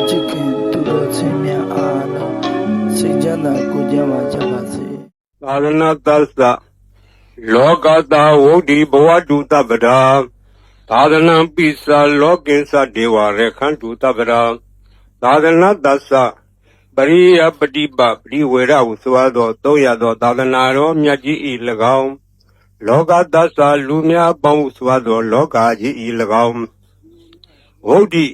ချစ်ခင်သူတို့ချင်းများအားလုံးစိတ်ချမ်းသာကိုယ်ကျန်းမာကြပါစေသာသနာတသလောကတာဝုဒ္ဓိဘဝတုတပ္ပဒါသာသနာပိစ္ဆာလောကိစ္ဆဒေဝရခန္တုတပ္ပဒါသာသနာတသပရိယပฏิပပရိဝေရဟုဆိုသောသုံးရသောသာသနာတော်မြတ်ကြီး၏၎င်းလောကတသလူများပေါင်းဆိုသောလောကကြီး၏၎င်းဝုဒ္ဓိ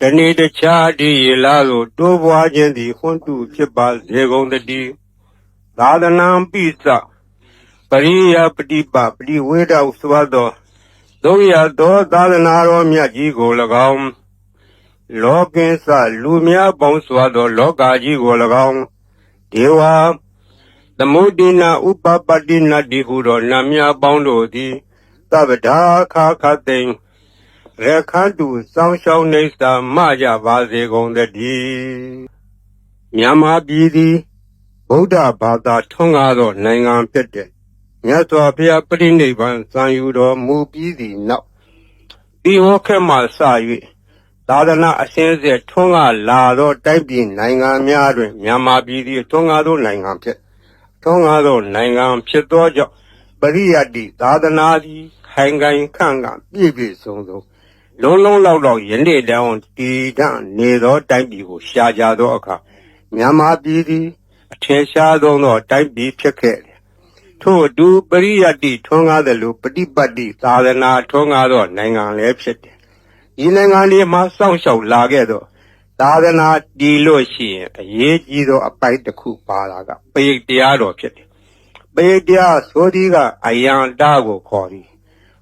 တဏိတခြားဒီရလာသို့တိုးပွားခြင်းသည်ခွန်းတုဖြစ်ပါစေကုန်တည်းသာသနာပိစ္ဆပရိယပฏิပပရိဝေဒဟုဆိုသောသုံးရသောသာသနာတော်မြတ်ကြီးကို၎င်းလောကိစ္စလူများပေါင်းစွာသောလောကကြီးကို၎င်းဒေဝသမုဒိနာဥပပတ္တိနတ္တိဟုသောနာမည်ပေါင်းတို့သည်သဗ္ဗဒါခါခသိင်ရခန္တုစောင်းရှောင်းနေစာမကြပါစေကုန်တည်းမြန်မာပြည်သည်ဗုဒ္ဓဘာသာထွန်းကားသောနိုင်ငံဖြစ်တဲ့မြတ်စွာဘုရားပြိဋိဘံစံယူတော်မူပြီးသည့်နောက်ဒီဟောခေတ်မှစ၍သာသနာအစဉ်ဆက်ထွန်းကားလာသောတိုက်ပြည်နိုင်ငံများတွင်မြန်မာပြည်သည်ထွန်းကားသောနိုင်ငံဖြစ်သောကြောင့်ပရိယတ္တိသာသနာသည်ခိုင်ခိုင်ခန့်ခန့်ပြည့်ပြည့်စုံစုံလုံးလုံးလောက်လောက်ယနေ့တောင်တည်တံ့နေသောတိုက်ပြည်ကိုရှာကြသောအခါမြန်မာပြည်သည်အထင်ရှားဆုံးသောတိုက်ပြည်ဖြစ်ခဲ့တယ်ထို့အတူပရိယတ္တိထွန်းကားသလိုပฏิပတ်တိသာသနာထွန်းကားသောနိုင်ငံလည်းဖြစ်တယ်ဒီနိုင်ငံလေးမှာစောင့်ရှောက်လာခဲ့သောသာသနာတည်လို့ရှိရင်အရေးကြီးသောအပိုက်တစ်ခုပါတာကပရိတ်တရားတော်ဖြစ်တယ်ပရိတ်တရားဆိုသည်ကအယံတာကိုခေါ်သည်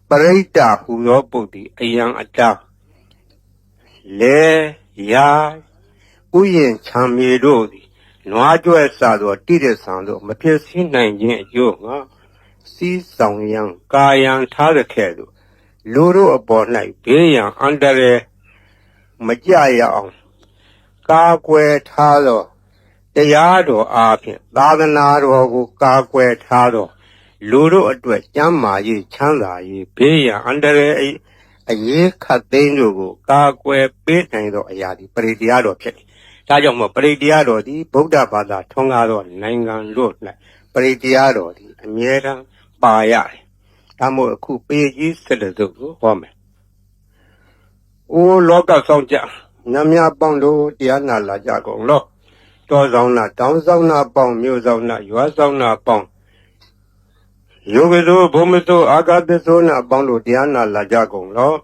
ပရိတ်တာဟူသောပုဒ်သည်အယံအတာလေယာဥယျင်ချမ်းမြေတို့သည်နွားကြွယ်စသောတိရစ္ဆာန်တို့မဖြစ်စည်းနိုင်ခြင်းအကျိုးငါစီးဆောင်ရန်ကာယံထားတဲ့ကဲ့သို့လူတို့အပေါ်၌ဘေးရန်အန္တရာယ်မကြရအောင်ကာကွယ်ထားသောတရားတော်အားဖြင့်သာသနာတော်ကိုကာကွယ်ထားသောလူတို့အတွက်ကျမ်းမာရေးချမ်းသာရေးဘေးရန်အန္တရာယ်အရေးခတ်သိမ်းတို့ကိုကာကွယ်ပေးနိုင်သောအရာဒီပရိတရားတော်ဖြစ်တယ်။ဒါကြောင့်မို့ပရိတရားတော်ဒီဗုဒ္ဓဘာသာထွန်းကားသောနိုင်ငံတို့၌ပရိတရားတော်ဒီအမြဲတမ်းပါရတယ်။ဒါမို့အခုပေကြီး7စုကိုဟောမယ်။အိုးလောကဆောင်ကြနတ်များပေါင်းတို့တရားနာလာကြကုန်လော။တောဆောင်နာတောင်းဆောင်နာပေါင်းမြို့ဆောင်နာရွာဆောင်နာပေါင်းယောဂသောဘုံမသောအာဂတသောနာပေါင်းတို့တရားနာလာကြကုန်လော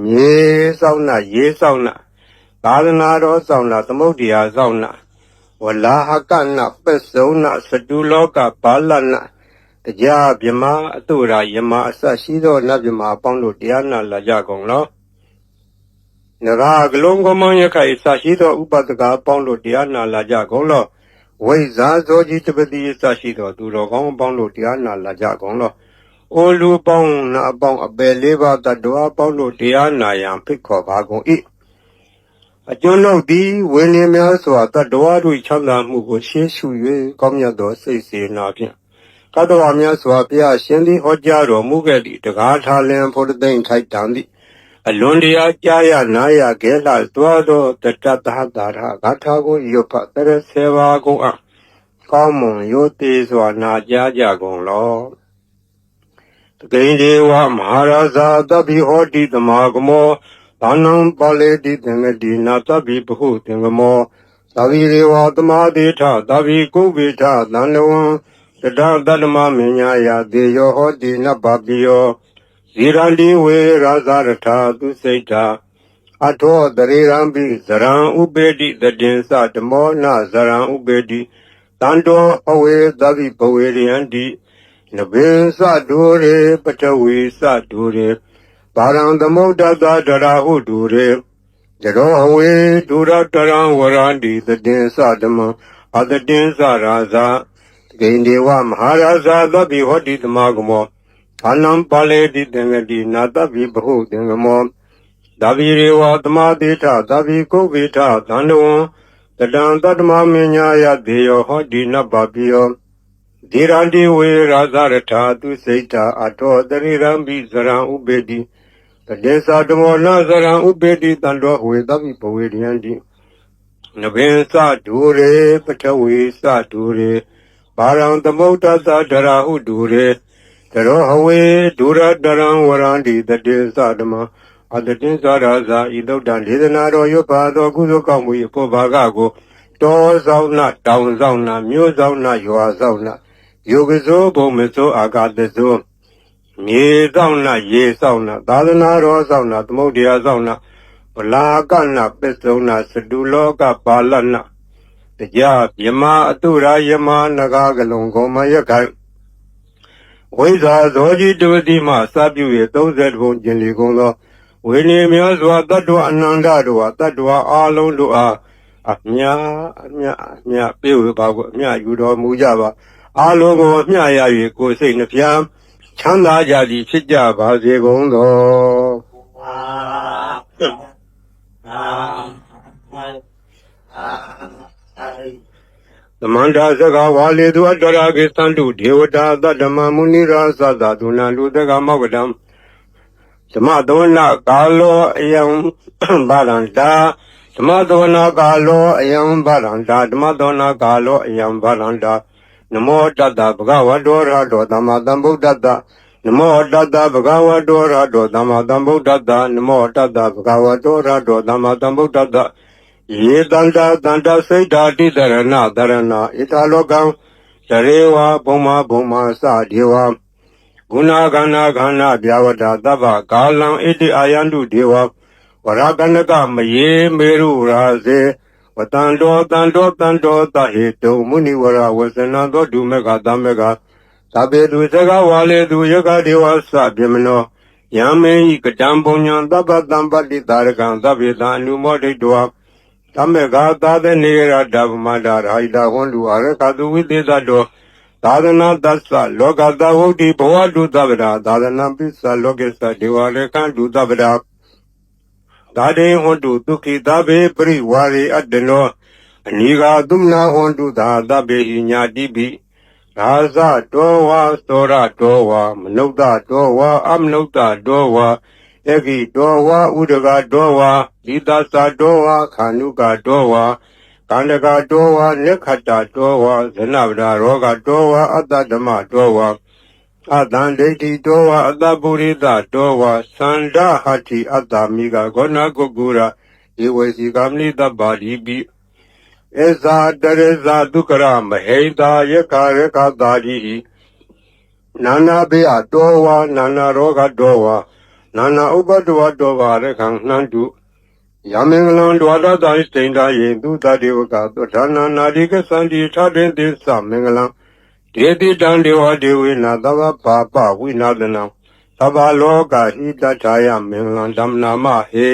မြေဆောင်နာရေဆောင်နာသာသနာတော်ဆောင်နာသမုဒ္ဒရာဆောင်နာဝလာဟကနာပစ္စုံနာစတုလောကဘာလနာတရားမြမအတုရာယမအစရှိသောနတ်မြမပေါင်းတို့တရားနာလာကြကုန်လောနဂါဂလုံးကမယခိုင်စရှိသောဥပဒကပေါင်းတို့တရားနာလာကြကုန်လောဝိဇာဇောကြီးတပတိစရှိသောသူတော်ကောင်းပေါင်းတို့တရားနာလာကြကုန်လောအိုလူပေါင်းနာပေါင်းအပယ်လေးပါးတတ္တဝါပေါင်းတို့တရားနာရန်ဖိတ်ခေါ်ပါကုန်၏အကျွန်ုပ်သည်ဝိနည်းများစွာတတ္တဝါတို့ချမ်းသာမှုကိုရှေးရှု၍ကောင်းမြတ်သောစိတ်စေနာဖြင့်ကတ္တဝါများစွာဘုရားရှင်သည်ဟောကြားတော်မူခဲ့သည့်တကားထားလင်ဖို့သိမ့်ထိုက်တန်သည့်အလွန်တရာကြားရနာရခဲလှသွားသောတတ္တသာသာရဂါထာကိုရွတ်ဖတ်တရဆေပါကုန်အကောင်းမွန်ရိုသေစွာနာကြားကြကုန်လောတကိဉ္ဒေဝမဟာရာဇာတပိဟောတိတမဂမောဘာနံပါလေတိသင်္ကတိနာတပိဘဟုသင်္ကမောသဗ္ဗိရေဝသမာတိထသဗ္ဗိကုဗေထသန္တဝံတတတတ္တမမညာယတေယောဟောတိနပပိယောဇိရန္တိဝေရာဇရထသူစိတ်တာအထောတရေရံပိဇရံဥပေတိတတင်္စဓမောနဇရံဥပေတိတန္တောအဝေသဗ္ဗိဘဝေရယန္တိနဗေသဒုရေပထဝီသဒုရေပါရံသမုဒ္ဒတဒရာဟုဒုရေတရောအဝေဒုရတရံဝရန္တိတတင်္စဓမ္မအတတင်္စရာဇာဂိန္ဒေဝမဟာရာဇာသဗ္ဗိဟောတိတမဂမောဘာနံပါလေတိသင်္ကတိနာတပိဘဟုသင်္ကမောသဗ္ဗိရေဝသမာတိထသဗ္ဗိကုဗေထသန္တဝံတတံတတ္တမမညာယတေယောဟောတိနပပိယောဇိရန္တိဝေရာဇရထသူစိတ်တာအထောတရိရံပိဇရံဥပေတိတ တေသာဓမ္မောနာသရံဥပေတိတံတော်ဝေသဗ္ဗိဘဝေရယံတိနဗင်္စဒူရေပထဝီစဒူရေဘာရံသမုဒ္ဒသဒရာဟုဒူရေတရောဟဝေဒူရတရံဝရန္တိတတေသဓမ္မအတတိသရာဇာဤသုတ်တံဒေသနာတော်ရွတ်ပါသောကုသိုလ်ကောင်းမှု၏ဖို့ဘာကကိုတောဆောင်နာတောင်ဆောင်နာမြို့ဆောင်နာရွာဆောင်နာယောဂဇောဘုံမဇောအာဂတဇောမြေဆောင်နာရေဆောင်နာသာသနာတော်ဆောင်နာသမုဒ္ဒရာဆောင်နာဗလာကနာပစ္စုံနာစတုလောကပါလနာတရားယမအတုရာယမနဂါကလုံကောမယခိုင်ဝိဇာဇောကြီးတဝတိမှစပြု၍30ဘုံကျင်လီကုန်သောဝိနည်းများစွာတတ္တဝအနန္တတို့ဟာတတ္တဝအာလုံးတို့အားအမြပြေဝပါကိုအမြယူတော်မူကြပါအာလုံးကိုအမြရ၍ကိုယ်စိတ်နှပြချမ်းသာကြသည်ဖြစ်ကြပါစေကုန်သောသမန္တာစကဝါလေသူအတ္တရာကိသန္တုဒေဝတာသတ္တမမုနိရာသတ္တဒုနာလူတကမောကတံဓမ္မသဝနာကာလောအယံဗရန္တာဓမ္မသဝနာကာလောအယံဗရန္တာဓမ္မသဝနာကာလောအယံဗရန္တာနမောတတ္တဗုဒ္ဓဝတ္တောရဟတောသမ္မာသမ္ဗုဒ္ဓတ္တနမောတတ္တဗုဒ္ဓဝတ္တောရဟတောသမ္မာသမ္ဗုဒ္ဓတ္တနမောတတ္တဗုဒ္ဓဝတ္တောရဟတောသမ္မာသမ္ဗုဒ္ဓတ္တယေတန္တာတန္တစိတ်ဓာတိတရဏတရဏဣထာလောကံတရေဝဘုံမာဘုံမာစဒေဝဂုဏခန္ဓာခန္ဓာဗျာဝတ္တသဗ္ဗကာလံဣတိအာယန္တုဒေဝဝရကနကမယေမေရုရာဇေဝတန္တောတန္တောတန္တောတဟေတုမုနိဝရဝဇနံသောဒုမေကသမေကသဗ္ဗေသူစကဝါလေသူယကဒေဝသဗြမနောယံမေဟိကတံပုညံသဗ္ဗတံပတ္တိတာရကံသဗ္ဗေတံအနုမောဒိတောသမေကသာသနေရတဗမန္တရာဟိတဟွန်လူအရကတုဝိသေသတောသာသနာတသလောကတဝုဒ္ဓိဘဝတုသဗ္ဗရာသာသနာပိစ္ဆလောကေသဒေဝရေကံတုသဗ္ဗရာသာဒေဟွန်တုဒုက္ခိသဗ္ဗေပရိဝါရေအတ္တနောအနိဃာသုမနာဟွန်တုသာသဗ္ဗေဟိညာတိပိရာဇတောဝါသောရတောဝါမနုဿတောဝါအမနုဿတောဝါဧကိတောဝါဥဒကတောဝါဒီသသတောဝါခန္ဓုကတောဝါကန္တကတောဝါနိခတ္တတောဝါဇနဗဒရောဂတောဝါအတ္တဓမ္မတောဝါအတံဒိဋ္ဌိတောဝါအတ္တပုရိသတောဝါသန္ဒဟတ္တိအတ္တမိကဂောဏကုကုရဧဝေစီကမနိတ္တပါတိပိဧဇာတရေဇာဒုက္ခရမဟိတာယခရခတာတိနာနာဘေအတောဝါနာနာရောဂတောဝါနာနာဥပတ္တဝတောဝါရခံနှံတုယမင်္ဂလံဒဝတတံစိန္ဒာယေသူတတေဝကသုဌာနာနာတိကသန္တိထတေသစ္စမင်္ဂလံဒေတိတံဒေဝဒေဝေနသဗ္ဗပါပဝိနာသနံသဗ္ဗလောကဟိတထာယမင်္ဂလံဓမ္မနာမဟေ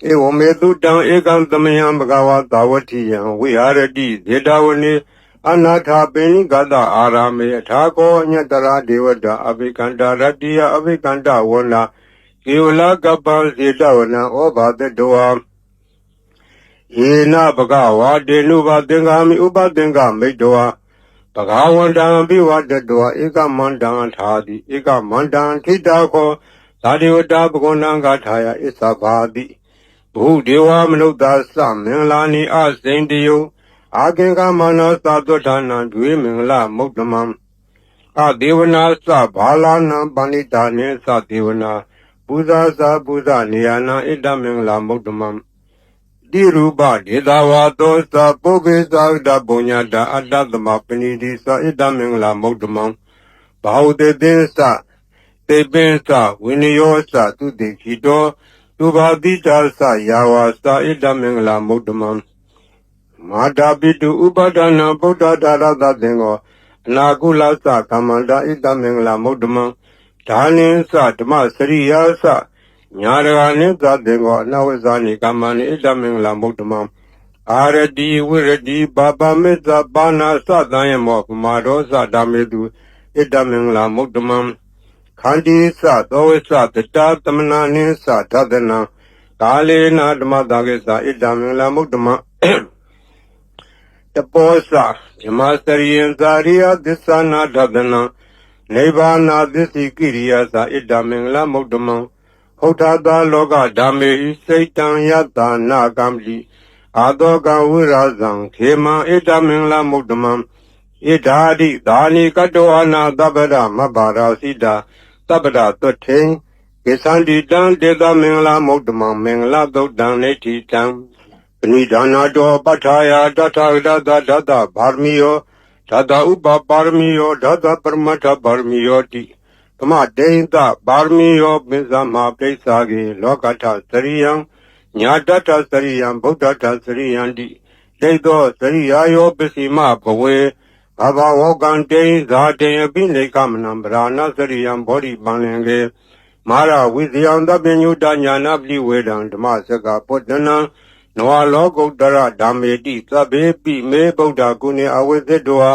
ဧဝမေတုတံဧကံသမယံဘဂဝါသာဝတိယံဝိဟာရတိဒေတဝနေအနာထာပိဏိကတအာရမေအထာကောညတရာဒေဝတာအဘိကန္တာရတ္တိယအဘိကန္တဝနာကေဝလကပ္ပံစေတဝနံဩဘာတတောယေနဘဂဝါတေနုဘသင်္ဃာမိဥပသင်္ဃမိတ္တဝဘဂဝန္တံပိဝတတောဧကမန္တံထာတိဧကမန္တံခိတာခောသာဒေဝတာဘဂဝန္တံဂါထာယဣသဘာတိဘုဒေဝမနုဿသမင်္ဂလာနိအစိန်တယအာကေကမနောသသုဌာနံဒွေမင်္ဂလမုဒ္ဓမံအဒေဝနာသဘာလာနံပဏိတာနေသဒေဝနာပူဇာသာပူဇာနေယနာဣဒမင်္ဂလာမုဒ္ဓမံတိရူပဒေသဝါသောသပုဗ္ဗေသာဒပုညတာအတ္တသမပဏိတိသဣဒမင်္ဂလာမုဒ္ဓမံဘာဝတေသစ္စတေပင်္စဝိနယောသသူတိခိတောသူဘာတိတာသယာဝါသဣဒမင်္ဂလာမုဒ္ဓမံမာတာပိတုဥပဒနာဗုဒ္ဓဒါရသသင်္ကောအနာကုလသကမ္မန္တာဣဒမင်္ဂလာမုဒ္ဓမံဒါနိသဓမ္မစရိယာသညာရဂာနိသသင်္ကောအနဝဇာနိကမ္မနိဣဒမင်္ဂလာမုဒ္ဓမံအာရတိဝိရတိဘာပမေသပါဏာသတံယမောပမာဒောသဓမ္မေတုဣဒမင်္ဂလာမုဒ္ဓမံခန္တီသသောဝိသတတသမနာနိသဓဒနံကာလေနာဓမ္မတာကိသဣဒမင်္ဂလာမုဒ္ဓမံတပောသဓမ္မစရိယံဇာရိယသစ္ဆနာဓဒနံနိဗ္ဗာနာသစ္စိကိရိယာသဣဒမင်္ဂလာမုဒ္ဓမံဟ ဖုဋ္ဌသာလောကဓမ္မေဟိစိတ်တံယတနာကံပိအာတောကံဝိရာဇံခေမံဣတမင်္ဂလမုဒ္ဓမံဣဒာတိဒါနိကတောအနာသဗ္ဗရမဘာရာစိတာသဗ္ဗရသွတ်ထေကိသန္တိတံတေသမင်္ဂလမုဒ္ဓမံမင်္ဂလသုတ်တံနေတိတံပဏိဒါနာတောပဋ္ဌာယတထဂတသဒတဗာရမီယောဓာတဥပပါရမီယောဓာတပရမတ္ထပါရမီယောတိသမတေဟိတပါရမီယောပိစ္ဆမပိစ္ဆာကေလောကထသရိယံညာတထသရိယံဗုဒ္ဓထသရိယံတိဒိဋ္ဌောသရိယာယောပစ္စည်းမဘဝေဘာဘဝကံတေဇာတေအပိနေကမနံဗရာဏသရိယံဘောဓိပန္လင်ကေမာရဝိဇယံသဗ္ဗညုတညာနာပလိဝေဒံဓမ္မစကပုတ္တနံနဝလောကုတ္တရဓမ္မေတိသဗ္ဗေပိမေဗုဒ္ဓကုဏေအဝိသတ္တော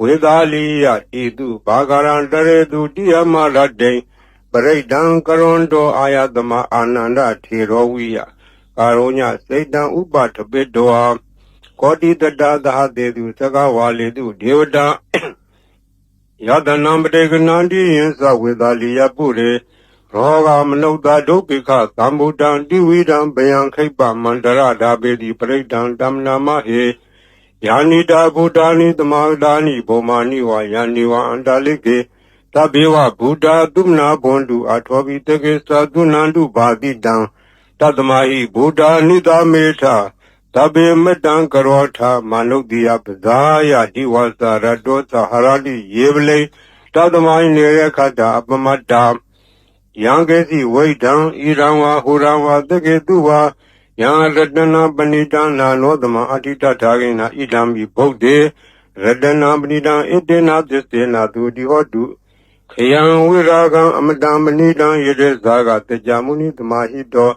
ဝေသာလိယဣတုဘာဂရံတရေတုတိယမရတေပရိဒံကရွန်တောအာယတမအာနန္ဒထေရောဝိယကာရောညစိတ်တံဥပထပိတောကောတိတတသဟတေတုသကဝါလေတုဒေဝတာယတနံပတေကနန္တိယသဝေသာလိယပုရေရောဂမနုဿဒုပိခသံဗုဒ္ဓံတိဝိဒံဗယံခိပ္ပမန္တရဓာပေတိပရိဒံတမ္နာမဟေယာနိတာဗုဒ္ဓာနိသမာဒာနိဘောမာနိဝါယာနိဝါအန္တလိကေသဗ္ဗေဝဗုဒ္ဓသုမနာဘွန်တုအထောပိတကေသသုနန္တုဘာတိတံတတမဟိဗုဒ္ဓနိသမေထသဗ္ဗေမတံကရောထမနုဿိယပဇာယတိဝသရတောသဟရတိယေဝလေတတမဟိနေရခတအပမတ္တယံကေစီဝိဒံဣရံဝါဟူရံဝါတကေတုဝါယံရတနာပဏိတံနာနောသမအဋ္ဌိတထာဂိနာဣဒံမိဗုဒ္ဓေရတနာပဏိတံဣတေနာသစ္စေနာသူတိဟောတုခယံဝိရာဂံအမတံမဏိတံယေတေဇာကတကြမုနိသမာဟိတော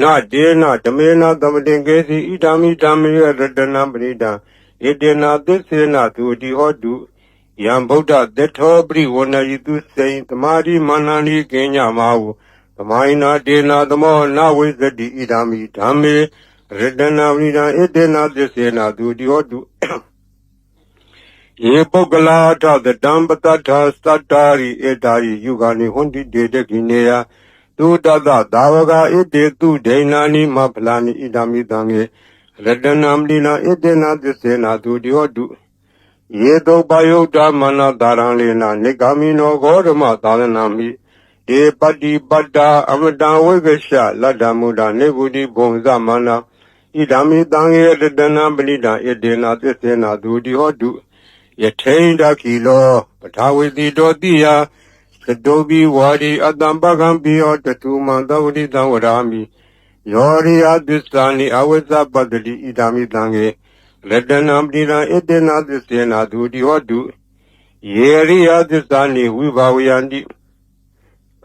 နာတေနဓမေနသမတင်ကေစီဣဒံမိဓမ္မေရတနာပဏိတံဣတေနာသစ္စေနာသူတိဟောတုယံဗုဒ္ဓသေထောပရိဝဏယိတုစိံသမာဓိမန္နန္တိကိညမဟုသမိုင်းနာတေနာသမောနဝိသတိဣဒာမိဓမ္မေရတနာဝိဒံဣတေနာသစ္စေနာသူတိဟောတုယေပုဂ္ဂလာထသတံပတ္ထသတ္တာရိဧတာရိယုဂာနိဟွန်တိတေတကိနေယသုတတသာဝကဣတေတုဒိဏာနိမဖလာနိဣဒာမိသံေရတနာမလိနာဣတေနာသစ္စေနာသူတိဟောတုယေတုပယုတ်တမနတာရံလေနာနိဂာမိနောဂောဓမသာသနာမိဒေပတိပတ္တာအမတံဝိကရှလတ္တမုဒ္ဒနေဗုတိဘုံသမနာဣဒာမိတံေရတနာပဏိတံဣတေနာသစ္စေနာသူတိဟောတုယထိန်တခိလောပထာဝေတိတောတိယသတောပိဝါဒီအတ္တံပကံပိယောတတုမံသဝတိတံဝရာမိယောရိယသစ္စာနိအဝိဇ္ဇပတ္တိဣဒာမိတံေရတနာပတိနာဣတေနာသစ္စေနာသူတိဟောတုယေရိယသစ္စာနိဝိဘာဝယန္တိ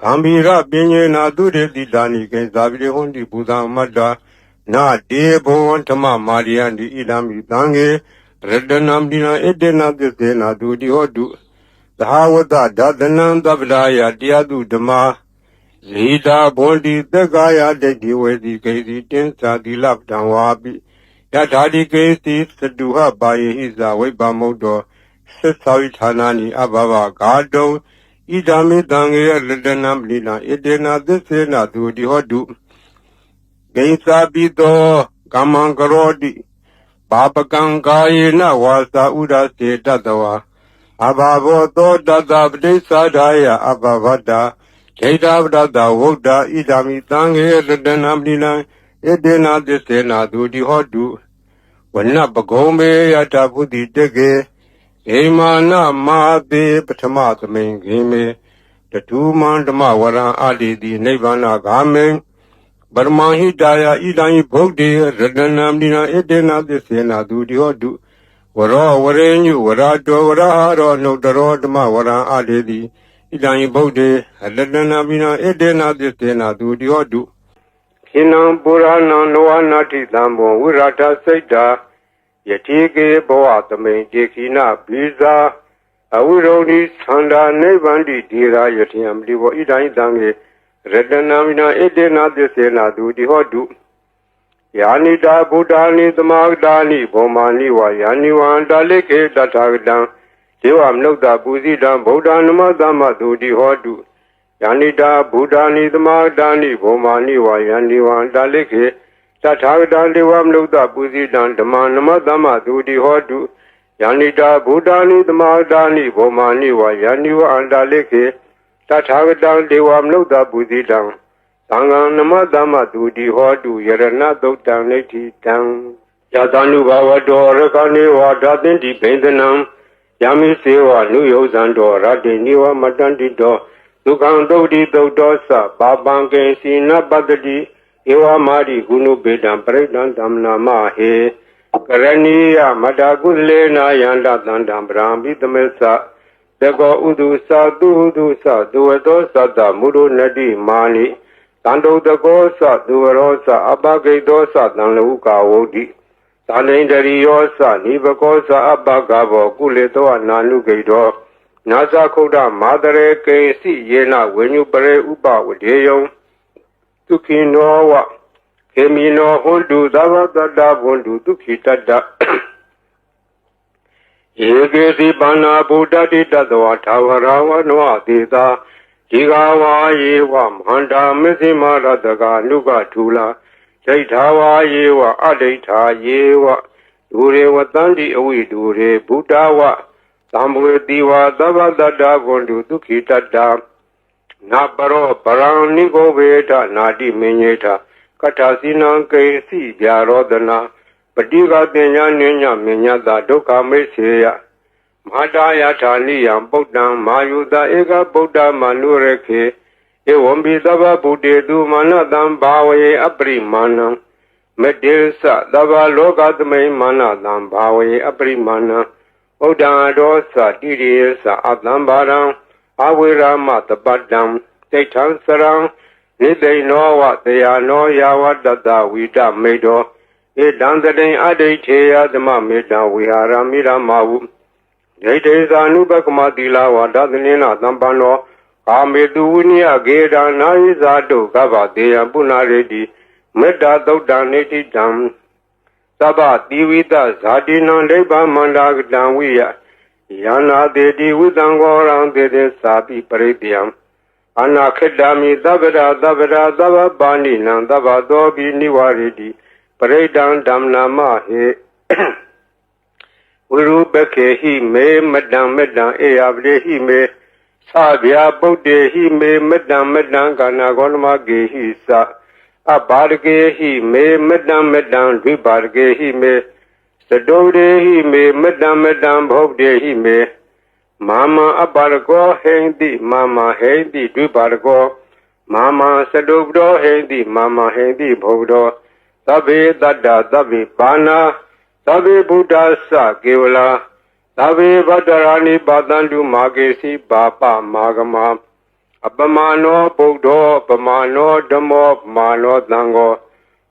ဂံဘိရပညေနာသူတေတိတာနိကေဇာပိဟွန်တိပူဇာမတ္တာနာတေဘောဓမ္မမာရိယန္တိဣဒာမိတံေရတနာပတိနာဣတေနာသစ္စေနာသူတိဟောတုသဟဝတဒသနံသဗ္ဗရာယတရားသူဓမ္မဇိတာဘွန်တိသက္ကာယဒိဋ္ဌိဝေတိကေစီတင်းသာတိလပတံဝါပိယထာတိကေစီသတုဟပါယေဟိဇဝိပမုတ်တောသစ္စာဝိဌာနာနိအဘဘဂါတုံဣဒာမိတံေရတနာပလိနာဣတေနာသစ္စေနာသူတိဟောတုဂိသာပိတောကမ္မံကရောတိပါပကံကာယေနဝါစာဥဒစေတတဝါအဘဘောသောတတပတိစ္ဆာဒာယအဘဗတ္တာဒိဋ္ဌပတ္တဝုဒ္ဓဣဒာမိတံေရတနာပလိနာဣတေနာသစ္စေနာသူတိဟောတုဝနပဂုံမေယတဘုတိတကေဣမာနမာတိပထမသမိန်ခေမေတထုမန္ဓမဝရံအာတိတိနိဗ္ဗာနဂာမေပရမဟိတာယဣဒံဗုဒ္ဓေရတနာမဏိနာဣတေနာသစ္စေနာသူတိဟောတုဝရောဝရေညုဝရတောဝရဟရောနုတရောဓမ္မဝရံအာတိတိဣဒံဗုဒ္ဓေရတနာမဏိနာဣတေနာသစ္စေနာသူတိဟောတုခိနံပုရဏံလောဟနာတိသံဘောဝိရထစိတ်တာယတိကေဘောသမိန်တေခိနဘိဇာအဝိရုဏိသန္တာနိဗ္ဗန္တိဒေရာယတိယံပတိဘောဣဒံတံေရတနာမိနာဣတေနာသစ္စေနာသူတိဟောတုယာနိတာဗုဒ္ဓာနိသမာဂတာနိဘောမာနိဝါယာနိဝံတာလိကေတထာဂတံဒေဝမနုဿပူဇိတံဗုဒ္ဓနမသမ္မသူတိဟောတု Yanita Buddhani Dhamadani Bhomani Vayani Vandalike Tathagata Devam Luta Puzidan Dhamanama Dhamma Dudi Hodu Yanita Buddhani Dhamadani Bhomani Vayani Vandalike Tathagata Devam Luta Puzidan Sanganama Dhamma Dudi Hodu Yarana Doktan Neti Tang Yatanu Bhavado Rakani Vadatinti Pendanam Yami Seva Nuyozando Radiniva Matandito Dukhan Dodi Dodosa Babanke Sina Badadi Ewa Madi Gunu Bedam Predan Damna Mahe Karaniya Madagulena Yanda Dandam Brahmi Tamesa Dego Udusa Dudusa Duedosa Da Muru Nadi Mani Tando Dagosa Duerosa Abage Dosa Danluka Wodi Talendari Yosa Nibakosa Abagavo Kuleto Nanu Gaido Nasa Koda Madare Kesi Yena Wenu Pare Upa Wadeyo Tukinowa Kemino Hundu Dava Dada Hundu Tukitada Yegesi Bana Buddha Didadwa Tawarawa Noa Dita Jigawa Yewa Manda Mizima Radaga Nuga Tula Jaitawa Yewa Adita Yewa Dure Watandi Awi Dure Buddhawa Sambu Diva Dava Dada Gondu Tukitata Naparo Paranigo Veta Nadi Menyeta Katasina Kesi Jarodana Padiga Denya Nenya Menyada Doka Meseya Madaya Taniya Buddha Mayuda Ega Buddha Manureke Ewambi Dava Buddha Manadam Bawe Aprimana Medilsa Dava Logadme Manadam Bawe Aprimana Oda Dosa Dirisa Adambaram Awira Matabadam Tetan Sarang Nide know what they are no Yawa Dada Vida Medo Edandarin Adetea the Mamida we are Amira Mawu Jade Zanubakumadila Wadadanina Dambano Amedunia Geda Naizado Gava Dea Bunaredi Meda Dodaneti Dam Saba Divita Zadina Leba Mandag Danwia Yana Dedi Widangorang Dede Sabi Parediam Anna Kedami Davida Davida Dava Bani Nandava Dobi Niwaridi Paredan Damna Mahe Urubeke he me Madam Eavde he me Sabia Bode he me Madam Ganagonma Ge he sa Abarge he me Madam Vibarge he me Sadode he me Madam Bode he me Mama Abargo Hendi Mama Hendi Vibargo Mama Sadobdo Hendi Mama Hendi Bodo Tabe Dada Tabe Bana Tabe Buddha Sa Kevala Tabe Badarani Badandu Magesi Bapa Magama Abamano Bodo Pamano Damo Mano Dango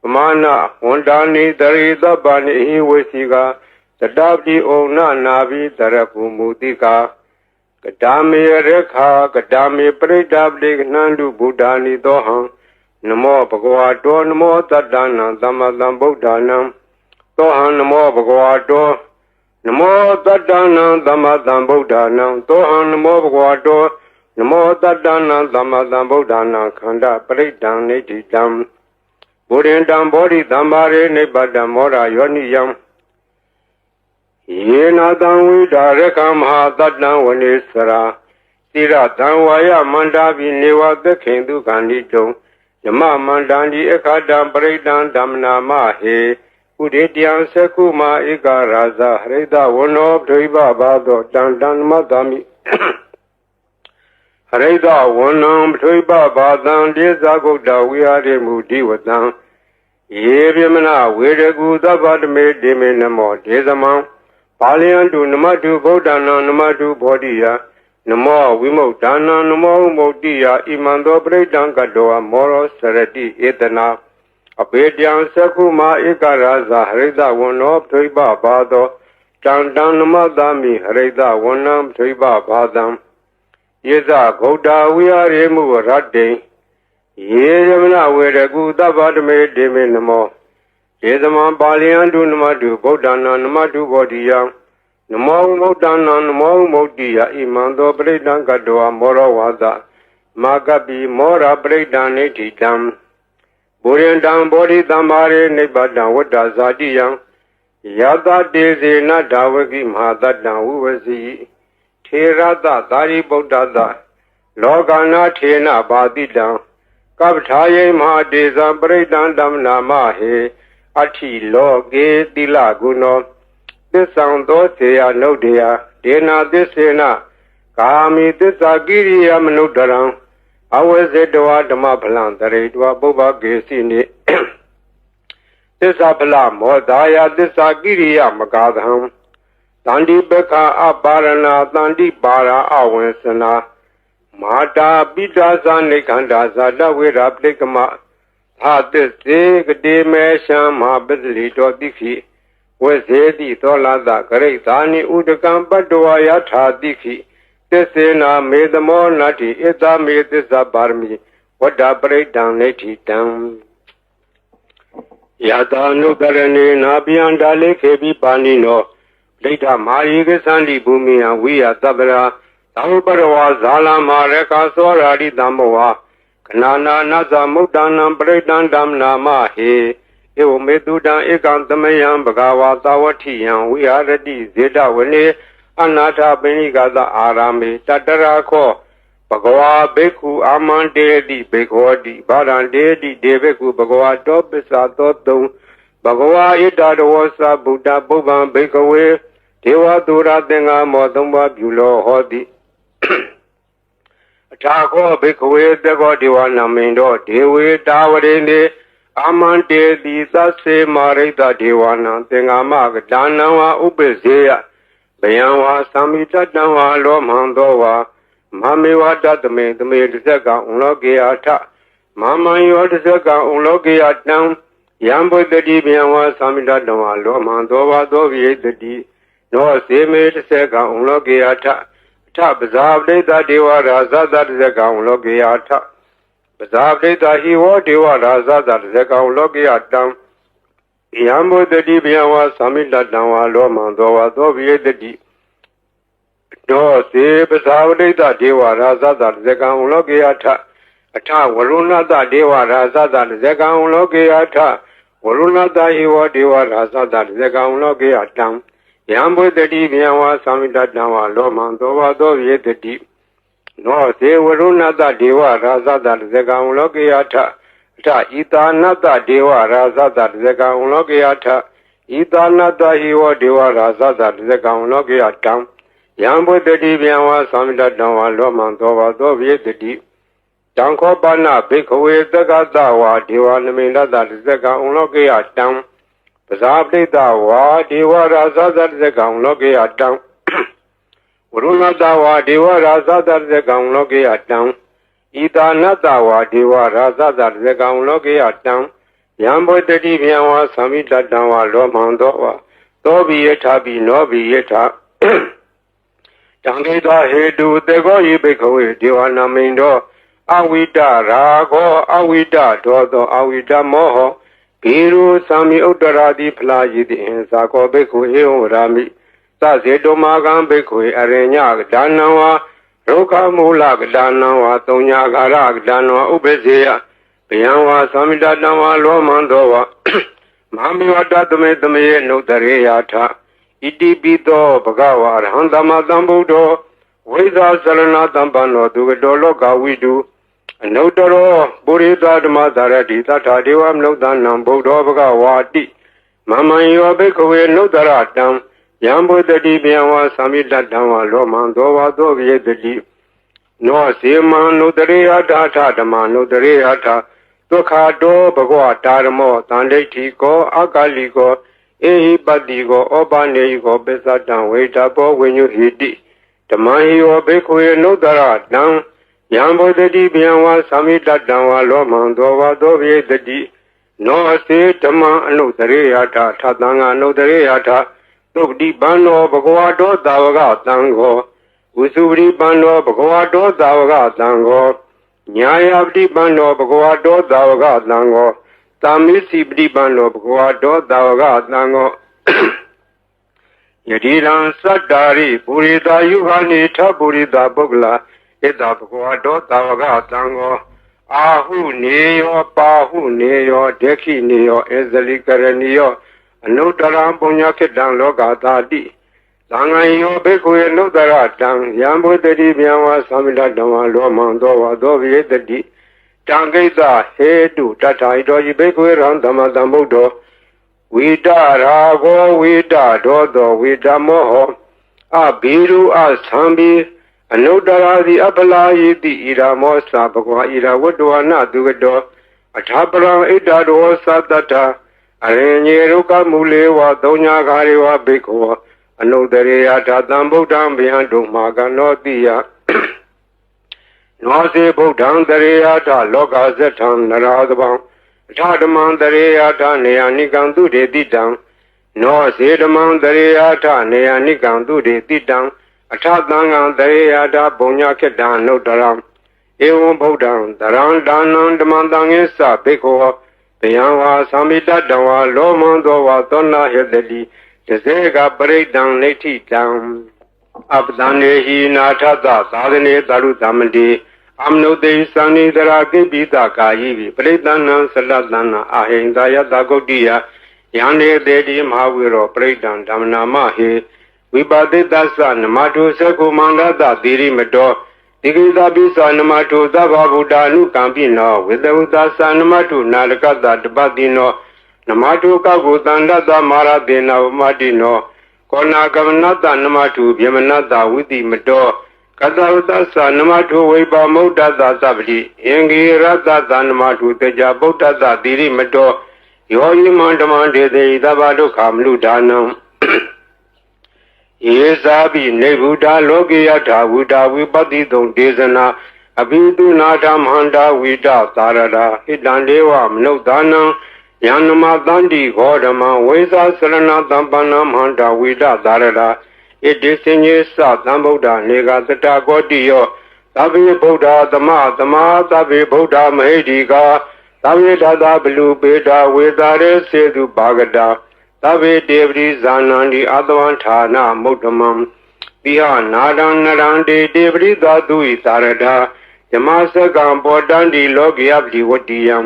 Pamana Wandani Darida Bani Wesiga Tadabdi Ona Navi Tarapu Mutika Kadami Rekha Kadami Predabdi Nandu Buddhani Doham Namo Bhagavato Namo Tadana Damadam Buddhanam Tohan Namo Bhagavato Namo Tadana Damadam Buddhanam Tohan Namo Bhagavato Namo Tadana Damadam Buddhana Khanda Pridam Netitam Buddhindam Bodhi Dambare Nebadam Mora Yoniyam Yena Danwi Darekam Ha Tadam Vanisara Tira Danwaya Mandavi Neva the Kindu Gandito Yama Mandandi Ekadam Pridam Damna Mahe Udetian Sekuma Ika Raza Reda Wono Triba Bado Dandan Madami Reda Wonam Triba Badan Dezagoda we are Mudi Wadan Yevimana Wedegu Dabadme Deminamo Dezamam Palian to Namatu Bodana Namatu Bodia Namo Wimo Dana Namo Modia Imando Bredan Gadoa Moro Sereti Etana Abedian Sakuma Ikaraza Reda Wono Triba Bado Dandan Namadami Reda Wonam Triba Badam Yeza Goda we are Emu Rade Yezamana Wedegu Dabadme Deminamo Yezaman Balian do Namadu Bodana Namadu Bodia Namo Modana Namo Modia Imando Bredan Gadoa Moro Wada Magapi Mora Breakdown Nititam Burintam Bodhi Tamare Nipatam Vata Satiyam Yata Desi Nadavaki Mahatatam Uvasi Thirata Tari Bodhata Lokana Thena Bhatitam Kapthaye Mahadesa Breakdown Damnamahe Ati Loke Tila Guno Tisang Doseya Nodea Dena Desena Kami Tisagiriya Manudaram Awazedwa Dhamaphalam Taredwa Bhuva Gesini Tisaphala Modaya Tisagiriya Magadham Tandi Bekha Aparana Tandi Para Awansana Mata Bidasa Nikanda Zada Vira Plikama Hatise Kademe Shama Bidli Dodiki Wazedi Tolada Karitani Udakam Padua Yatha Diki Tisena Medamo Nati Ita Medisa Barmi Vada Breakdown Nititam Yata Nukarani Nabiandale Kebi Panino Lita Mariga Sandi Bumia Via Tabra Tamparawa Zala Mareka Sorari Damoa Kanana Naza Mudanam Breakdown Damnama He Evo Medudan Ekantamayam Bhagava Tawatiyam We are ready Zeta Vene Anata Benigada Arame Tatarako Bhagava Beku Aman Dedi Bekwadi Baran Dedi Deveku Bhagava Topisa Totum Bhagava Idadawasa Buddha Bhuvan Bekaway Deva Dura Denga Modumba Bulo Hodi Tako Bekaway Dego Diwana Mindo Dewe Tawarene Aman Dedi Sase Marita Diwana Dengama Danawa Ubezeya Bayanwa Samita Danwa Lomandowa Mamiwa Datame the Medisaka Unlogiata Mama Yodisaka Unlogiatam Yambo the Dibianwa Samita Danwa Lomandova Dovi the D No Seme Seka Unlogiata Tap Zabdeta Deva Raza that Zeka Unlogiata Zabdeta Hiwo Deva Raza that Zeka Unlogiatam Yambo the Dibianwa Samita Danwa Lomandova Dovi the D No se Basavadeta Deva Raza that Zeka Unlogiata Ata Varuna that Deva Raza that Zeka Unlogiata Varuna that Hiwo Deva Raza that Zeka Unlogiatam Yambo the Dibianwa Samita Danwa Lomandova Dovi the D No se Varuna that Deva Raza that Zeka Unlogiata Ta Itanata Deva Raza that Zeka Unlogiata Itanata Hiwo Deva Raza that Zeka Unlogiatam Yambo the Dibianwa Samita Danwa Lomandova Dovi the D Danko Bana Bikaway the Gadawa Deva Namina that Zeka Unlogiatam Bazabdeta Wa Deva Raza that Zeka Unlogiatam Varuna Dawa Deva Raza that Zeka Unlogiatam Itanata Wa Deva Raza that Zeka Unlogiatam Yambo the Dibianwa Samita Danwa Lomandova Dovi Yetabi Novi Yeta Tangita Hedu Dego Yibikawe Diwana Mindo Awita Rago Awita Dodo Awita Moho Giru Sami Uttaradi Plajidi Sako Beku Eo Rami Sazedo Magam Beku Arenya Danawa Roka Mulak Danawa Tonya Garak Danawa Ubezea Piyanwa Samita Danawa Lomandova Mami Wadatame Tame Notareyata Iti Bito Bhagava Handama Dambudo Veda Salana Dambano Duvido Loka Vidu Notaro Burita Damadarati Tata Devam Nodanam Budo Bhagavati Mama Yobekwe Notaratam Yambo the Dibianwa Samita Dama Lomandova Dovi the Deep No Sima Notareata Tatama Notareata Tokado Bhagwa Taramo Tandetiko Akaliko Ehi Badigo Obaneigo Besatan Wetabo when you hit it. The Mahi Obekwe no Dara down Yambo the Dibianwa Samita Danwa Lomandova Dovi the D No Se Tama no Tareata Tatanga no Tareata Tokdi Bano Bhagwado Davaga Tango Usuri Bano Bhagwado Davaga Tango Nyayabdi Bano Bhagwado Davaga Tango Tamisi Bdibano Bhagwado Davaga Tango Yadiran Sadari Purida Yuhani Taburida Bugla ဣတဘဂဝတောသာဝကသံဃောအာဟုနေယောပါဟုနေယောဒက္ခိနေယောဧဇလိကရဏီယောအနုတ္တရံပုညခိတံလောကသာတိသံဃာယောဘေကွေအနုတ္တရတံယံဘုဒ္ဓတိဗျံဝါသမိတတံဝါလောမံသောဝါသောဝိတတိတံကိတဟေတုတထာဣတောယိဘေကွေရံသမ္မတံဗုဒ္ဓောဝိတရာဂောဝိတဒောသောဝိတမောဟောအဘိရုအသံဘိအနုတ္တရာတိအပလာယိတိဣရာမောသဘဂဝါဣရာဝတ္တဝနာသူကတောအထာပရံဣတရောသတ္တထာအရင်ညေရုကမူလေဝသုံးညာခါရေဝဘိက္ခောအနုတ္တရေယထာတံဗုဒ္ဓံဗျံတုမာကနောတိယနောစေဗုဒ္ဓံတရေယထာလောကဇထံနရာသဗံအထာဓမ္မံတရေယထာနေယနိကံသူတေတိတံနောစေဓမ္မံတရေယထာနေယနိကံသူတေတိတံအထာသံဃံတရေယထာပုညခိတံနုတ္တရံဧဝံဗုဒ္ဓံတရံဒါနံဓမ္မံတံငေသဘိက္ခောဗျံဝါသမိတတံဝါလောမံသောဝါသောနာဟေတတိတစေကပရိဒံနေတိတံအပဒံနေဟိနာထသသာသနေတရုသမတိအမနုတေသန္နိတရာကိပိတကာယိပိပရိဒဏံဆလတနာအဟိန္ဒယတဂုတ်တိယယန္နေတေတိမဟာဝိရောပရိဒံဓမ္မနာမဟေဝိပါတိတ္သနမတုသကုမန္တတသီရိမတောတိကိတပိသနမတုသဗ္ဗဗုဒ္ဓ ानु ကံပိနောဝေတဝတ္သနမတုနာလကတတပတိနောနမတုကကုတန္တတမာရတေနဝမတိနောကောနာကမနတနမတုဗျမနတဝိတိမတောကတဝတ္သနမတုဝိပါမုဒ္ဒတသဗ္ဗတိအင်္ဂေရတသနမတုတေကြဗုဒ္ဓတသီရိမတောယောယိမန္တမန္တေတိသဗ္ဗဒုက္ခမနုဒါနံယေဇာပိနေဗုဒ္ဓလောကေယထာဝုဒဝိပတိတုံဒေသနာအဘိတုနာထမန္တာဝိတသာရတာဣတံဒေဝမနုဿာနံယန္နမတန္တိဂောဓမံဝိဇာစရဏတံပန္နမန္တာဝိတသာရတာဣတိစင်ကြီးသသံဗုဒ္ဓနေကတတကောတိယောသဗ္ဗေဗုဒ္ဓသမသမာသဗ္ဗေဗုဒ္ဓမဟိတိကာသဗ္ဗေတသဘလူပေတာဝေတာရေစေတုပါကတာသဗ္ဗေတေပရိဇာနန္တိအတဝံဌာနမုဒ္ဓမံတိဟနာဒံနရန္တိတေပရိသာတုဣသာရတာယမစကံပောတန္တိလောကယပတိဝတ္တိယံ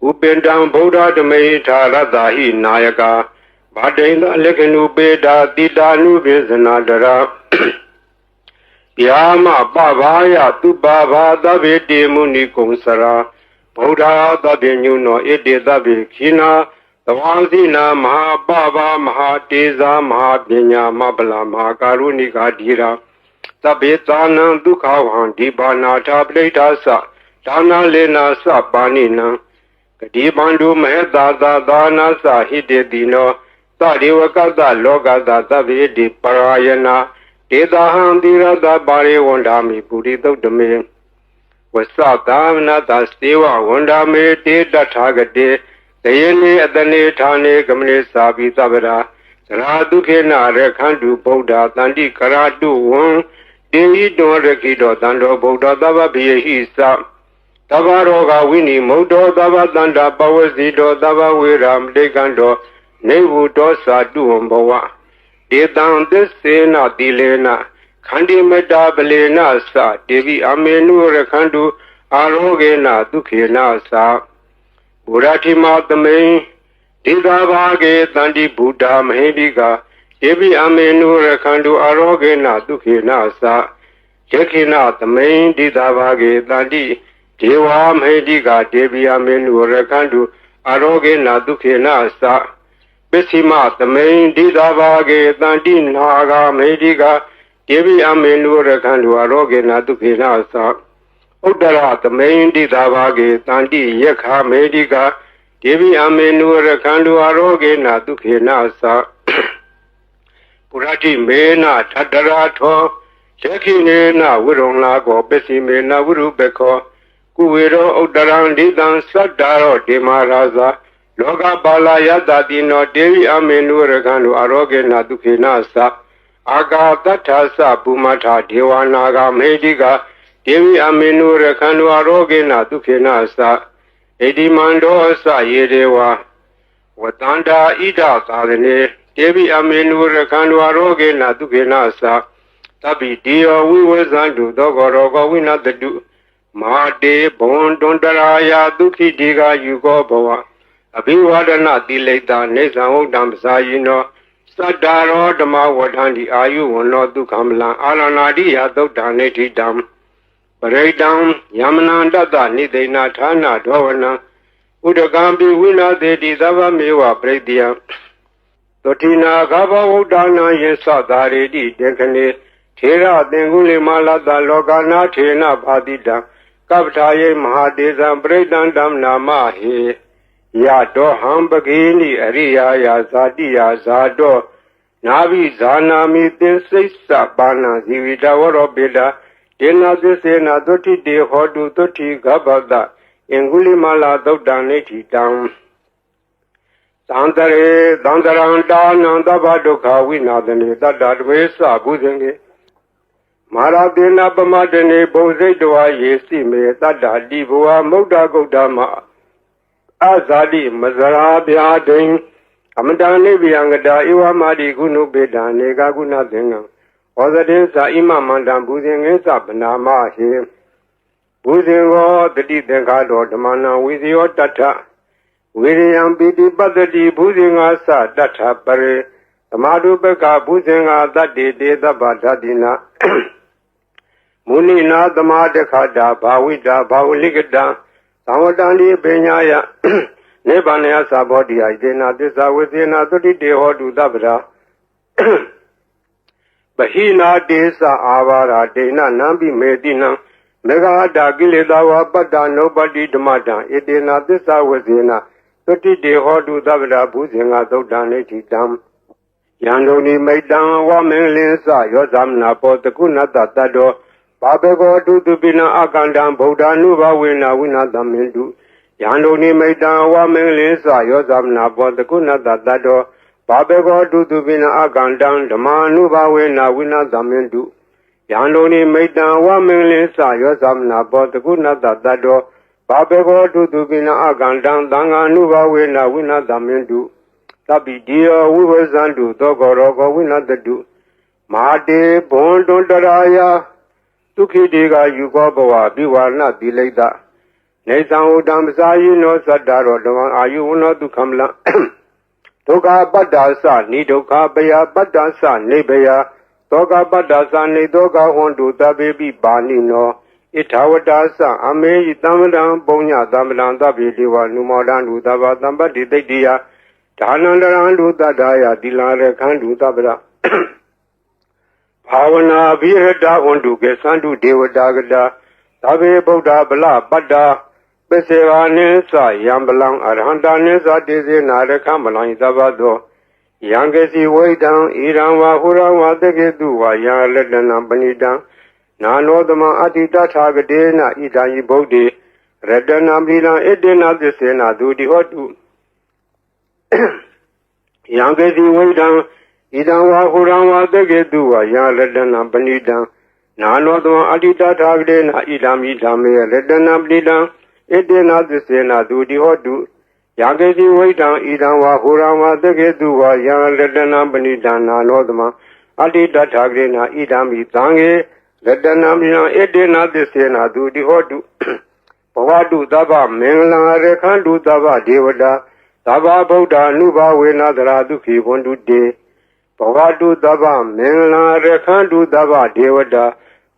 ဥပင်တံဗုဒ္ဓဓမေထာရတ္တာဟိနာယကာဗာတိန်သလက္ခဏုပေတာတိတာနုပိစနာတရာယာမပဘာယသူပဘာသဗ္ဗေတေမုနိကုံစရာဗုဒ္ဓသဗ္ဗညုနောဣတိသဗ္ဗေခိနာသဝံစိနာမဟာပဘာမဟာတေဇာမဟာပညာမပလမဟာကာရုဏိကာဓိရာသဗ္ဗေသာနံဒုက္ခဝံဒီပါနာထာပဋိဋ္ဌာသဒါနာလေနာသပါဏိနံကတိပန္တုမဟေသာသာသာနာသဟိတေတိနောသဒေဝကတလောကတသဗ္ဗေတိပရာယနာဒေတာဟံတိရတပါရိဝန္ဒာမိပုရိသုတ်တမေဝသသာမနတသေဝဝန္ဒာမေတေတထာဂတေတယေနိအတနေဌာနေကမနေသာပိသဗ္ဗရာသရာဒုခေနရခန္တုဗုဒ္ဓတန္တိကရာတုဝံတေဟိတောရခိတောတန္တောဗုဒ္ဓသဗ္ဗပိယဟိသသဗ္ဗရောဂဝိနိမုဒ္ဒောသဗ္ဗတန္တာပဝစီတောသဗ္ဗဝေရမတိကံတောနေဝုတောသာတုဝံဘဝဒေတံသစ္စေနတိလေနခန္တိမတ္တာပလေနသတေဝိအမေနုရခန္တုအာရောဂေနဒုခေနသဘုရတိမသမိန်ဒေသာဘာဂေတန္တိဗုဒ္ဓမဟိတိကာယေပိအမေနုရခန္တုအာရောဂေနဒုခေနသယခိနသမိန်ဒေသာဘာဂေတန္တိဒေဝမဟိတိကာဒေပိအမေနုရခန္တုအာရောဂေနဒုခေနသပစ္စည်းမသမိန်ဒေသာဘာဂေတန္တိနာဂမဟိတိကာဒေပိအမေနုရခန္တုအာရောဂေနဒုခေနသဥဒ္ဒရသမိန်တိသာဘာဂေတန္တိယခမေတိကာဒေဝိအမေနုရခန္တုအာရောဂေနဒုခေနသပုရတိမေနထတရာထောယခိနေနဝိရုံလာကောပစ္စည်းမေနဝိရုပခောကုဝေရောဥဒ္ဒရံဒိတံသတ္တာရောဒေမရာဇာလောကပါလာယတတိနောဒေဝိအမေနုရခန္တုအာရောဂေနဒုခေနသအာဂါတထာသပုမထာဒေဝနာဂမေတိကာဒေဝိအမေနုရခန္တုအာရောဂေနဒုခေနသဣတိမန္တောသယေဒေဝဝတန္တာဣဒသာရဏေဒေဝိအမေနုရခန္တုအာရောဂေနဒုခေနသ သဗ္ဗိတိယောဝိဝေဇန္တုသောကောရောကောဝိနတတုမာတေဘွန်တွန်တရာယာဒုက္ခိတိကယူကောဘဝအဘိဝဒနာတိလိတာနေသံဝုဒ္ဓံပစာယိနောသတ္တရောဓမ္မဝဋ္ဌန္တိအာယုဝနောဒုက္ခမလံအာရဏာတိယသုတ်တံနေတိတံပရိတံယမနန္တတနိသိဏဌာနဒောဝနံဥဒကံပိဝိနာသေတိသဗ္ဗမေဝပရိတယံသုတိနာဂဘဝုဒ္ဓနာယေသသာရေတိတေခနေထေရသင်္ကုလိမာလတလောကနာထေနဘာတိတံကပ္ပထာယေမဟာတေဇံပရိတံဓမ္မနာမဟေယတောဟံပကေနိအရိယာယဇာတိယဇာတောနာဘိဇာနာမိသင်္စိစ္ဆပါဏဇီဝိတဝရောပိတဒေနသစ္စေနသုတိတေဟောတုသုတိဂဗ္ဗတအင်္ဂုလိမာလာသုတ်တံနေတိတံသံတရေသံတရံတာနံသဗ္ဗဒုက္ခဝိနာသနေတတ္တတဝေသဘုဇင်ကေမာရတေနပမတနေဘုံစိတ်တော်ယေစီမေတတ္တတိဘဝမုဒ္ဒဂုတ်တမအဇာတိမဇရာဗျာဒိံအမတန်နိဗ္ဗယံကတာဧဝမာတိကုဏုပေတံနေကကုဏသင်္ကံဩဇတေသာဣမမန္တံဘုဇင်ငေသဗနာမဟေဘုဇင်ဝတတိသင်္ခါတော်ဓမ္မနံဝိဇယောတထဝိရိယံပိတိပတ္တိဘုဇင်ငါသတထပရေသမာဓုပကဘုဇင်ငါတတ္တိတေသဗ္ဗဓတိနာမုနိနာသမာတခတာဘာဝိတာဘာဝလိကတံသံဝတံဒီပညာယနိဗ္ဗာန်ယသဘောတိယဒေနာသစ္စာဝေသေနာသုတိတေဟောတုသဗ္ဗရာပဟိနာတေသအာဘာရာဒေနနံပိမေတိနံမေဃာတာကိလေသာဝပတ္တနုပတိဓမ္မတံဣတေနာသစ္စာဝေသေနာသုတိတေဟောတုသဗ္ဗရာဘုဇင်္ဂသုတ်တံနေတိတံယံဒုန်ဒီမိတ္တံဝမင်္ဂလင်းစယောသမနာပောတကုဏတတတ္တောဘာဘေကောတုတုပိနအကန္တံဗုဒ္ဓ ानु ဘဝေနဝိနာသမင်တုယံဒုန်ဒီမိတ္တံဝမင်္ဂလင်းစယောသမနာပောတကုဏတတတ္တောဘာဘေကောတုတုပိနအကန္တံဓမ္မာနုဘဝေနဝိနာသမင်တုယံဒုန်ဒီမိတ္တံဝမင်္ဂလင်းစယောသမနာပောတကုဏတတတ္တောဘာဘေကောတုတုပိနအကန္တံသံဃာနုဘဝေနဝိနာသမင်တုသဗ္ဗိတိယောဝိဝေဇန္တုသောကောရောကောဝိနတတုမာတေဘွန်တွန်တရာယာဒုက္ခိတေကယူကောဘဝပိဝါဏတိလိတနေသံဝတ္တံပစာယိနောသတ္တရောဓမ္မအာယုဝနောဒုက္ခမလဒုက္ခပတ္တာသနိဒုက္ခပယပတ္တာသနေဘယသောကပတ္တာသနေသောကဟွန်တုတပေပိပါဏိနောဣထာဝတ္တာသအမေယတမ္မတံပုညသမ္ပတံသဗ္ဗေဒေဝနုမောဒံဒုသဗ္ဗသံပတ္တိတိတ္တိယဒါနန္တရံဒုတတ္တယတိလာရခန္တုသဗ္ဗရဘာဝနာဘိရတဝန္တုကေသန္တုဒေဝတာကတာသဗ္ဗေဗုဒ္ဓဗလပတ္တာပစ္စေဝါနိသယံပလံအရဟံတာနိသတေစေနာရခမလံသဗ္ဗသောယံကေစီဝိတံဣရံဝါဟုရံဝါတကေတုဝါယံလတနံပဏိတံနာနောသမအတ္တိတထာဂတေနဣဒံယိဗုဒ္ဓေရတနံပိလံဣတေနသစ္စေနဒုတိဟောတုယံကေစီဝိတံဣဒံဝါဟုရံဝါတကေတုဝါယံလတနံပဏိတံနာနောသမအတ္တိတထာဂတေနဣဒံမိဓမ္မေရတနံပဏိတံဣတေနသစ္စေနဒုတိဟောတုယံကေစီဝိတံဣဒံဝါဟုရံဝါတကေတုဝါယံလတနံပဏိတံနာနောသမအတ္တိတထာဂတေနဣဒံမိသံဃေရတနံပဏိတံဣတေနသစ္စေနဒုတိဟောတုဘဝတုသဗ္ဗမင်္ဂလံရခန္တုသဗ္ဗဒေဝတာသဗ္ဗဗုဒ္ဓ ानु ဘဝေနသရာဒုက္ခိဝန္တုတေဘဝတုသဗ္ဗမင်္ဂလံရခန္တုသဗ္ဗဒေဝတာ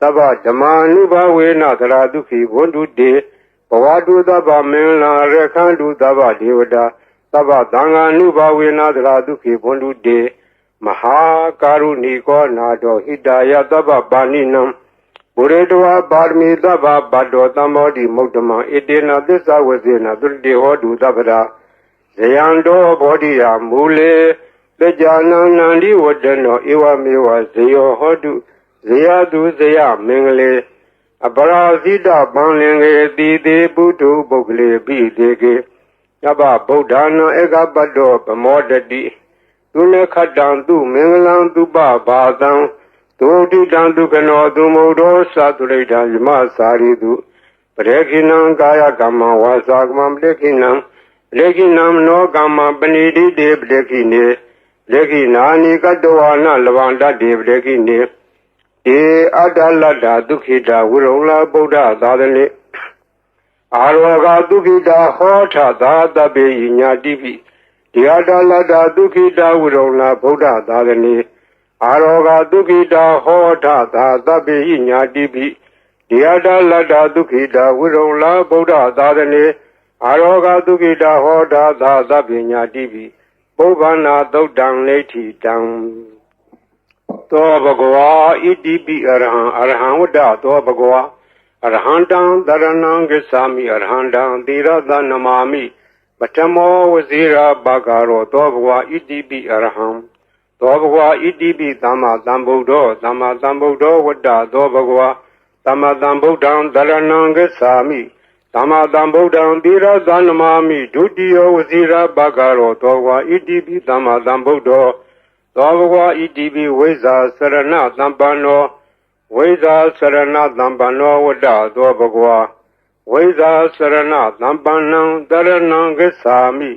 သဗ္ဗဓမ္မာ ानु ဘဝေနသရာဒုက္ခိဝန္တုတေဘဝတုသဗ္ဗမင်္ဂလံရခန္တုသဗ္ဗဒေဝတာသဗ္ဗသံဃာ ानु ဘဝေနသရာဒုက္ခိဝန္တုတေမဟာကာရုဏီကောနာတောဟိတယသဗ္ဗပါဏိနံဘုရေတဝပါရမီသဗ္ဗဘတ္တောသမ္မောတိမုဒ္ဓမံဣတေနသစ္စာဝဇေနသုတိဟောတုသဗ္ဗရာဇယံတောဘောဓိယမူလေတကြနံနန္ဒီဝတ္တနောဧဝမေဝဇယောဟောတုဇယတုဇယမင်္ဂလေအပရာဇိတပံလင်္ကေတိတေပုထုပုဂ္ဂလေပိတေကေယဗဗုဒ္ဓနာဧကပတ္တောဗမောတတိသူလခတံသူမင်္ဂလံသူပဘာသံဒုတိတံဒုက္ခနောသူမုဒ္ဒောသတုရိတံယမစာရိတုပရေခိနံကာယကမ္မဝါစာကမ္မပရေခိနံပရေခိနံနောကမ္မပဏိတိတေပရေခိနေပရေခိနာနိကတဝါနလဗန္တတေပရေခိနေ ေအတ္တလတ္တဒုက္ခိတာဝိရုံလာဗုဒ္ဓသာသနေအာရောဂဒုက္ခိတာဟောထသာတပေညာတိပိဒီအတ္တလတ္တဒုက္ခိတာဝိရုံလာဗုဒ္ဓသာသနေအာရောဂဒုက္ခိတာဟောထသာတပေညာတိပိဒီအတ္တလတ္တဒုက္ခိတာဝိရုံလာဗုဒ္ဓသာသနေအာရောဂဒုက္ခိတာဟောထသာတပေညာတိပိပုဗ္ဗနာသုတ်တံနေတိတံသောဘဂဝါဣတိပိအရဟံအရဟံဝတ္တသောဘဂဝါအရဟံတံတရဏံဂစ္ဆာမိအရဟံတံသီရသနမာမိပထမောဝဇိရာဘဂရောသောဘဂဝါဣတိပိအရဟံသောဘဂဝါဣတိပိသမ္မာသမ္ဗုဒ္ဓောသမ္မာသမ္ဗုဒ္ဓောဝတ္တသောဘဂဝါသမ္မာသမ္ဗုဒ္ဓံတရဏံဂစ္ဆာမိသမ္မာသမ္ဗုဒ္ဓံသီရသနမာမိဒုတိယဝဇိရာဘဂရောသောဘဂဝါဣတိပိသမ္မာသမ္ဗုဒ္ဓောသောဘဂဝါဣတိပိဝိဇ္ဇာစရဏသမ္ပန္နောဝိဇ္ဇာစရဏသမ္ပန္နောဝတ္တသောဘဂဝါဝိဇ္ဇာစရဏသမ္ပန္နံတရဏံဂစ္ဆာမိ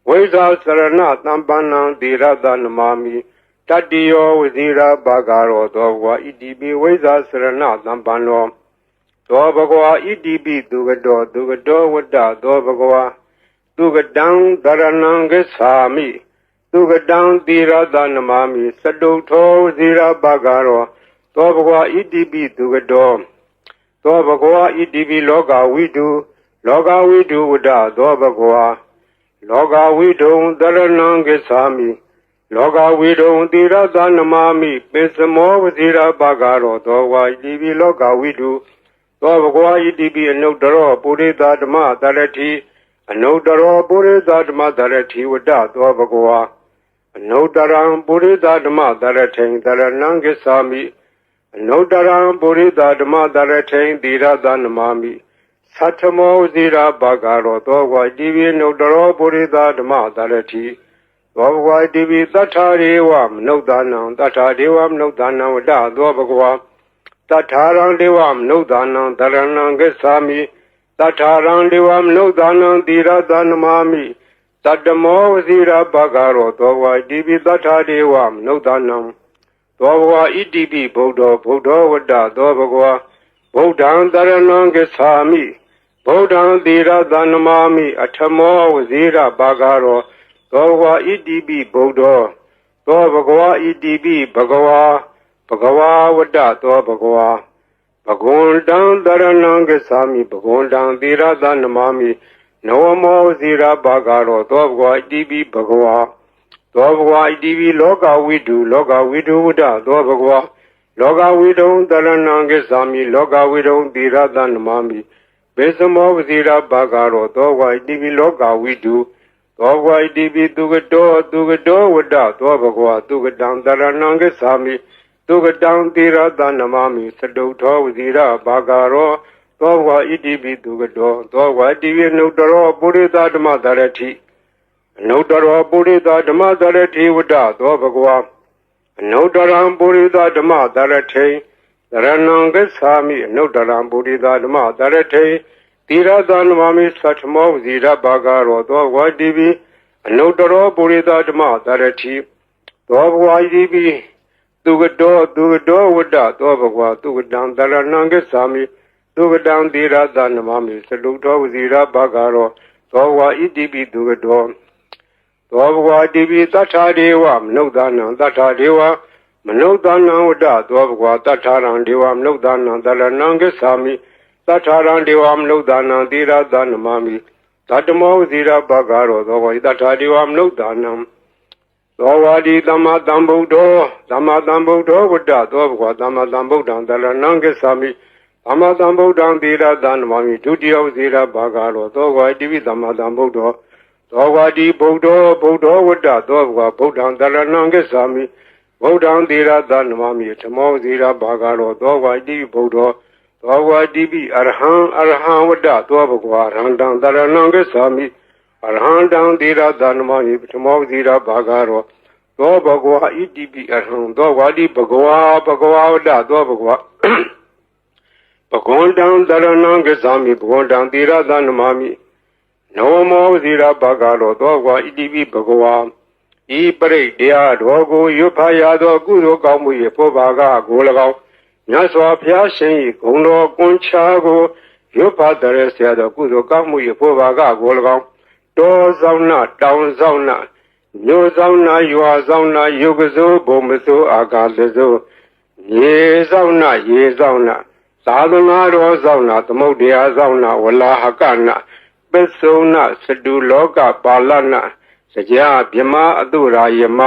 ဝိဇ္ဇာစရဏသမ္ပန္နံသီရသနမာမိတတ္တိယောဝဇိရာဘဂရောသောဘဂဝါဣတိပိဝိဇ္ဇာစရဏသမ္ပန္နောသောဘဂဝါဣတိပိသူကတောဝတ္တသောဘဂဝါသူကတံတရဏံဂစ္ဆာမိသူကတံသီရသနမာမိစတုထောဝဇိရာဘဂရောသောဘဂဝါဣတိပိသူကတောသောဘဂဝါဣတိပိလောကဝိတုဝတ္တသောဘဂဝါလောကဝိတုံတရဏံဂစ္ဆာမိလောကဝိတုံသီရသနမာမိပိစမောဝဇိရာဘဂရောသောဘဂဝါဣတိပိလောကဝိတုသောဘဂဝါဣတိပိအနုတ္တရောပုရိသဓမ္မတရတိအနုတ္တရောပုရိသဓမ္မတရတိဝတ္တသောဘဂဝါအနုတ္တရံပုရိသဓမ္မတရထိန်တရဏံဂစ္ဆာမိအနုတ္တရံပုရိသဓမ္မတရထိန်သီရသနမာမိသတ္ထမောဇိရာဘဂရောသောဘဂဝါဣတိပိအနုတ္တရောပုရိသဓမ္မတရတိသောဘဂဝါဣတိပိသတ္ထာရေဝမနုဿာနံသတ္ထာဒေဝမနုဿာနံဝတ္တသောဘဂဝါသတ္ထာရံဒေဝမနုဿာနံတရဏံဂစ္ဆာမိသတ္ထာရံဒေဝမနုဿာနံသီရသနမာမိတတ္တမောဝဇိရာဘဂရောသောဘဂဝါဣတိပိသတ္ထာဒေဝမနုဿာနံသောဘဂဝါဣတိပိဗုဒ္ဓောဝတ္တသောဘဂဝါဗုဒ္ဓံတရဏံဂစ္ဆာမိဗုဒ္ဓံသီရသနမာမိအထမောဝဇိရာဘဂရောသောဘဂဝါဣတိပိဗုဒ္ဓောသောဘဂဝါဣတိပိဘဂဝါဝတ္တသောဘဂဝါဘဂဝန္တံတရဏံဂစ္ဆာမိဘဂဝန္တံသီရသနမာမိနဝမောဇိရာဘဂရောသောဘဂဝါဣတိပိဘဂဝါသောဘဂဝါဣတိပိလောကဝိတုဝတ္တသောဘဂဝါလောကဝိတုံတရဏံဂစ္ဆာမိလောကဝိတုံသီရသနမာမိဘေစမောဇိရာဘဂရောသောဘဂဝါဣတိပိလောကဝိတုသောဘဂဝါဣတိပိသူကတောဝတ္တသောဘဂဝါသူကတံတရဏံဂစ္ဆာမိသူကတံသီရသနမာမိစတုထောဝဇိရာဘဂရောသောဘဂဝါဣတိပိသူကတောသောဘဂဝါဣတိပိအနုတ္တရောပုရိသဓမ္မတရတိအနုတ္တရောပုရိသဓမ္မတရတိဝတ္တသောဘဂဝါအနုတ္တရံပုရိသဓမ္မတရထိန်တရဏံဂစ္ဆာမိအနုတ္တရံပုရိသဓမ္မတရထိန်သီရသနမာမိသတ္ထမောဇိရဘဂရောသောဘဂဝါဣတိပိအနုတ္တရောပုရိသဓမ္မတရတိသောဘဂဝါဣတိပိသူကတောဝတ္တသောဘဂဝါသူကတံတရဏံဂစ္ဆာမိသူကတံသီရသနမာမိစတုထောဝဇိရဘဂရောသောဘဂဝါဣတိပိသူကတောသောဘဂဝါဣတိပိသတ္ထာဒေဝမနုဿာနံသတ္ထာဒေဝမနုဿာနံဝတ္တသောဘဂဝါသတ္ထာရံဒေဝမနုဿာနံတရဏံဂစ္ဆာမိသတ္ထာရံဒေဝမနုဿာနံသီရသနမာမိတတ္တမောဇိရဘဂရောသောဘဂဝါသတ္ထာဒေဝမနုဿာနံသောဝါဒီသမ္မာသမ္ဗုဒ္ဓောဝတ္တသောဘဂဝါသမ္မာသမ္ဗုဒ္ဓံတရဏံဂစ္ဆာမိသမ္မာသမ္ဗုဒ္ဓံသီရသနမာမိဒုတိယဝဇိရဘဂရောသောဘဂဝါဣတိပိသမ္မာသမ္ဗုဒ္ဓောသောဝါဒီဗုဒ္ဓောဝတ္တသောဘဂဝါဗုဒ္ဓံတရဏံဂစ္ဆာမိဗုဒ္ဓံသီရသနမာမိဓမ္မောဇိရဘဂရောသောဘဂဝါဣတိပိဗုဒ္ဓောသောဘဂဝါဣတိပိအရဟံဝတ္တသောဘဂဝါအရဟံတံတရဏံဂစ္ဆာမိအရဟံတံသီရသနမာမိဓမ္မောဇိရဘဂရောသောဘဂဝါဣတိပိအရဟံသောဝါဒီဘဂဝါဝတ္တသောဘဂဝါဘဂဝန္တံတရဏံဂစ္ဆာမိဘဂဝန္တံသီရသနမာမိနဝမောဇိရဘဂရောသောဘဂဝါဣတိပိဘဂဝါဤပရိတရားတော်ကိုရွတ်ဖတ်ရသောကုသိုလ်ကောင်းမှု၏ဖောဘာကကို၎င်း မြတ်စွာဘုရားရှင်၏ဂုဏ်တော်ကွန်ချာကိုရွတ်ဖတ်တဲ့ဆရာတော်ကုသိုလ်ကောင်းမှု၏ဖို့ဘာကကို၎င်းတောဆောင်နာတောင်ဆောင်နာမြို့ဆောင်နာရွာဆောင်နာယုကစိုးဘုံမစိုးအာကာသစိုးရေဆောင်နာရေဆောင်နာသာသနာတော်ဆောင်နာသမုဒ္ဒရာဆောင်နာဝလာဟကနာပစ္စုံနာစတုလောကပါဠနာစကြာဗြဟ္မာအတုရာယမ